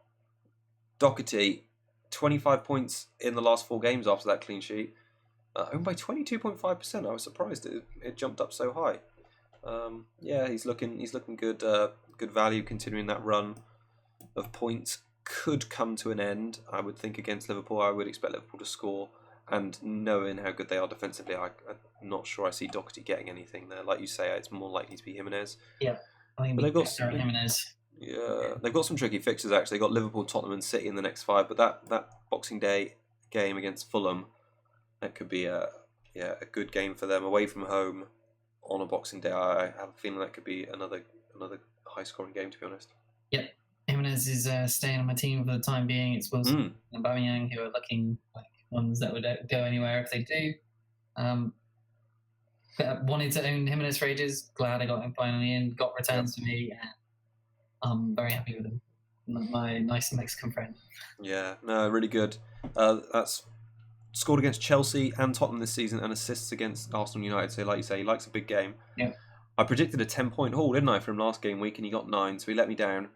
Doherty, 25 points in the last 4 games after that clean sheet. Owned by 22.5%. I was surprised it jumped up so high. He's looking good. Good value considering that run of points could come to an end. I would think against Liverpool. I would expect Liverpool to score. And knowing how good they are defensively, I'm not sure I see Doherty getting anything there. Like you say, it's more likely to be Jimenez. Yeah, I think they've got Jimenez. Yeah, they've got some tricky fixtures actually. They've got Liverpool, Tottenham, and City in the next 5. But that Boxing Day game against Fulham, that could be a good game for them away from home on a Boxing Day. I have a feeling that could be another high scoring game, to be honest. Yep, Jimenez is staying on my team for the time being. It's Wilson and Aubameyang who are looking like ones that would go anywhere if they do. Wanted to own Jimenez for ages. Glad I got him finally in. Got returns for me, and I'm very happy with him. My nice Mexican friend. Yeah, no, really good. That's scored against Chelsea and Tottenham this season, and assists against Arsenal and United. So, like you say, he likes a big game. Yeah. I predicted a 10-point haul, didn't I, for him last game week, and he got 9, so he let me down.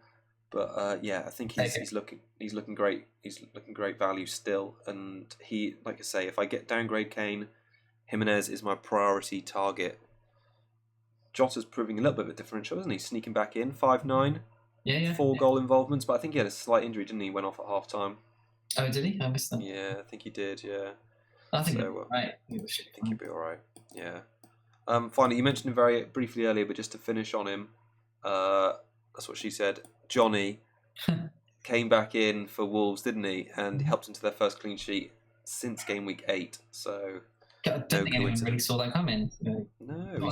But I think he's looking great. He's looking great value still, and he, like I say, if I get downgrade Kane, Jimenez is my priority target. Jota's proving a little bit of a differential, isn't he? Sneaking back in, 5-9, 4 goal involvements, but I think he had a slight injury, didn't he? Went off at half time. Oh, did he? I missed that. Yeah, I think he did. Yeah. I think he'll be right. I think he'll be all right. Yeah. Finally, you mentioned him very briefly earlier, but just to finish on him, that's what she said. Johnny came back in for Wolves, didn't he? And helped into their first clean sheet since game week 8. So I don't think anyone really saw that coming. No,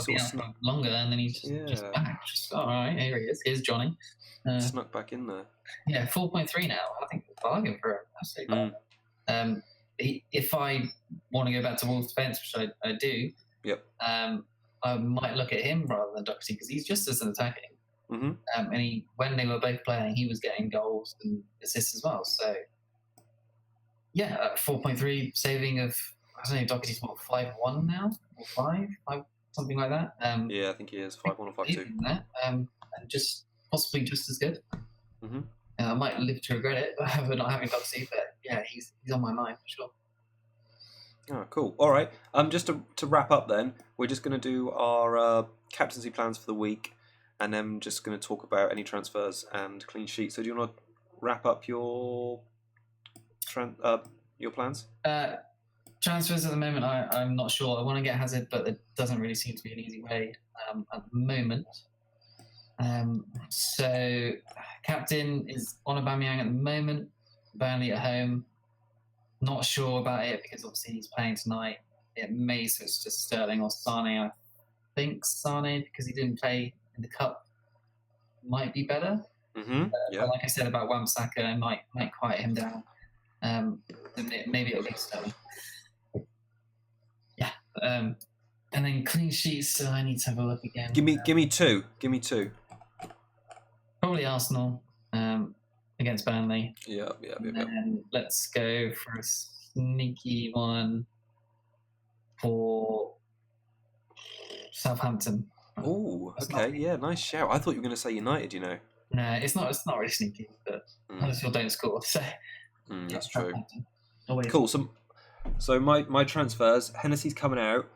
he sort of longer, and then he's just back. All right, here he is. Here's Johnny. Snuck back in there. Yeah, 4.3 now. I think it's a bargain for him. Absolutely. If I want to go back to Wolves defence, which I do, I might look at him rather than Doherty because he's just as an attacking. Mm-hmm. And when they were both playing, he was getting goals and assists as well. So, 4.3 saving of, I don't know, Doherty's what, 5-1 now? Or 5, something like that. I think he is 5-1 or 5-2. And just possibly just as good. Mm-hmm. I might live to regret it for not having Doherty, but he's on my mind for sure. Oh, cool. All right. Just to wrap up then, we're just going to do our captaincy plans for the week, and then just going to talk about any transfers and clean sheets. So do you want to wrap up your plans? Transfers at the moment, I'm not sure. I want to get Hazard, but it doesn't really seem to be an easy way at the moment. So captain is on Aubameyang at the moment. Burnley at home. Not sure about it because obviously he's playing tonight. It may switch to Sterling or Sane. I think Sane, because he didn't play in the cup, might be better. Yeah. But like I said about Wan-Bissaka, I might quiet him down. Maybe it'll be Sterling. Yeah. And then clean sheets. So I need to have a look again. Give me two. Give me two. Probably Arsenal against Burnley. Yeah. And let's go for a sneaky one for Southampton. Oh, okay. Yeah, nice shout. I thought you were going to say United, you know. No, it's not really sneaky, but Huddersfield don't score. So that's true. Always. Cool. So my transfers, Hennessy's coming out.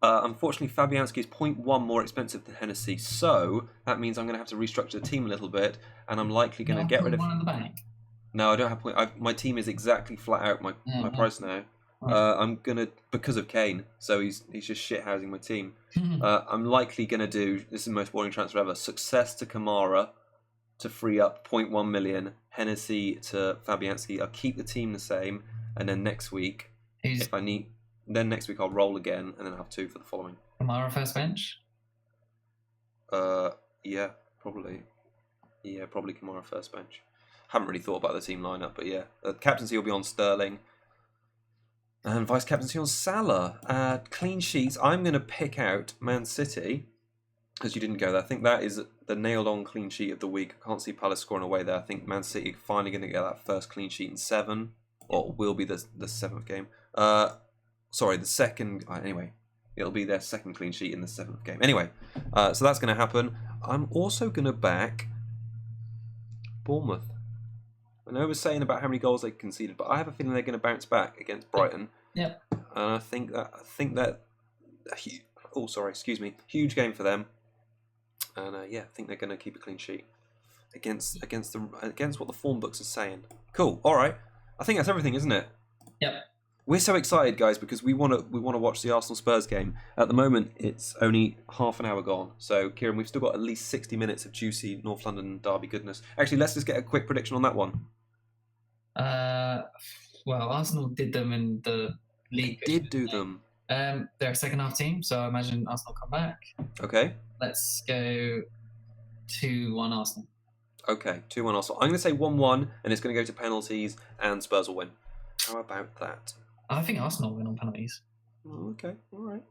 Unfortunately, Fabianski is 0.1 more expensive than Hennessy, so that means I'm going to have to restructure the team a little bit, and I'm likely going to get rid of. One in the bank. No, I don't have point. My team is exactly flat out my price now. I'm gonna, because of Kane, so he's just shithousing my team. I'm likely gonna do, this is the most boring transfer ever, Success to Kamara to free up 0.1 million, Hennessy to Fabianski. I'll keep the team the same, and then next week, if I need, then next week I'll roll again, and then I'll have two for the following. Kamara first bench? Yeah, probably. Yeah, probably Kamara first bench. Haven't really thought about the team lineup, but yeah, captaincy will be on Sterling. And vice captaincy on Salah. Clean sheets. I'm going to pick out Man City, because you didn't go there. I think that is the nailed-on clean sheet of the week. I can't see Palace scoring away there. I think Man City finally going to get that first clean sheet in 7, or will be the 7th game. Sorry, the second. Anyway, it'll be their second clean sheet in the 7th game. Anyway, so that's going to happen. I'm also going to back Bournemouth. I know we're saying about how many goals they conceded, but I have a feeling they're going to bounce back against Brighton. Yeah. And I think that. Oh, sorry, excuse me. Huge game for them. And I think they're going to keep a clean sheet against what the form books are saying. Cool. All right. I think that's everything, isn't it? Yep. We're so excited, guys, because we want to watch the Arsenal Spurs game. At the moment, it's only half an hour gone. So, Kieran, we've still got at least 60 minutes of juicy North London derby goodness. Actually, let's just get a quick prediction on that one. Well, Arsenal did them in the league. They did do them. They're a second half team, so I imagine Arsenal come back. Okay. Let's go 2-1 Arsenal. Okay, 2-1 Arsenal. I'm going to say 1-1, and it's going to go to penalties, and Spurs will win. How about that? I think Arsenal win on penalties. Oh, okay, all right.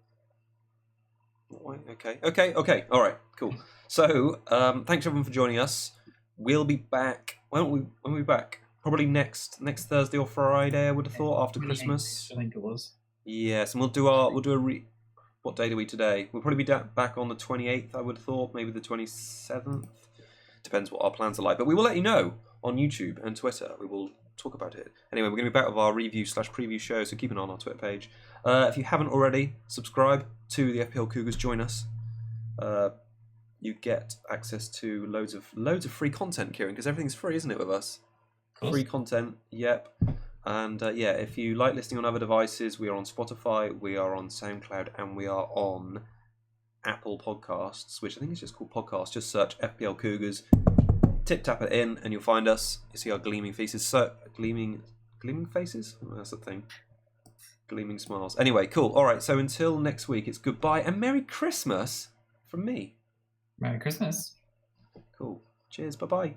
Okay, all right, cool. So, thanks everyone for joining us. We'll be back. When are we back? Probably next Thursday or Friday, I would have thought, after Christmas. I think it was. Yes, and we'll do what date are we today? We'll probably be back on the 28th, I would have thought, maybe the 27th. Depends what our plans are like. But we will let you know on YouTube and Twitter. We will talk about it. Anyway, we're going to be back with our review/preview show, so keep an eye on our Twitter page. If you haven't already, subscribe to the FPL Cougars. Join us. You get access to loads of free content, Kieran, because everything's free, isn't it, with us? Free content, yep. And if you like listening on other devices, we are on Spotify, we are on SoundCloud, and we are on Apple Podcasts, which I think is just called Podcasts. Just search FPL Cougars, tap it in, and you'll find us. You see our gleaming faces. Gleaming faces? Oh, that's the thing. Gleaming smiles. Anyway, cool. All right, so until next week, it's goodbye and Merry Christmas from me. Merry Christmas. Cool. Cheers. Bye-bye.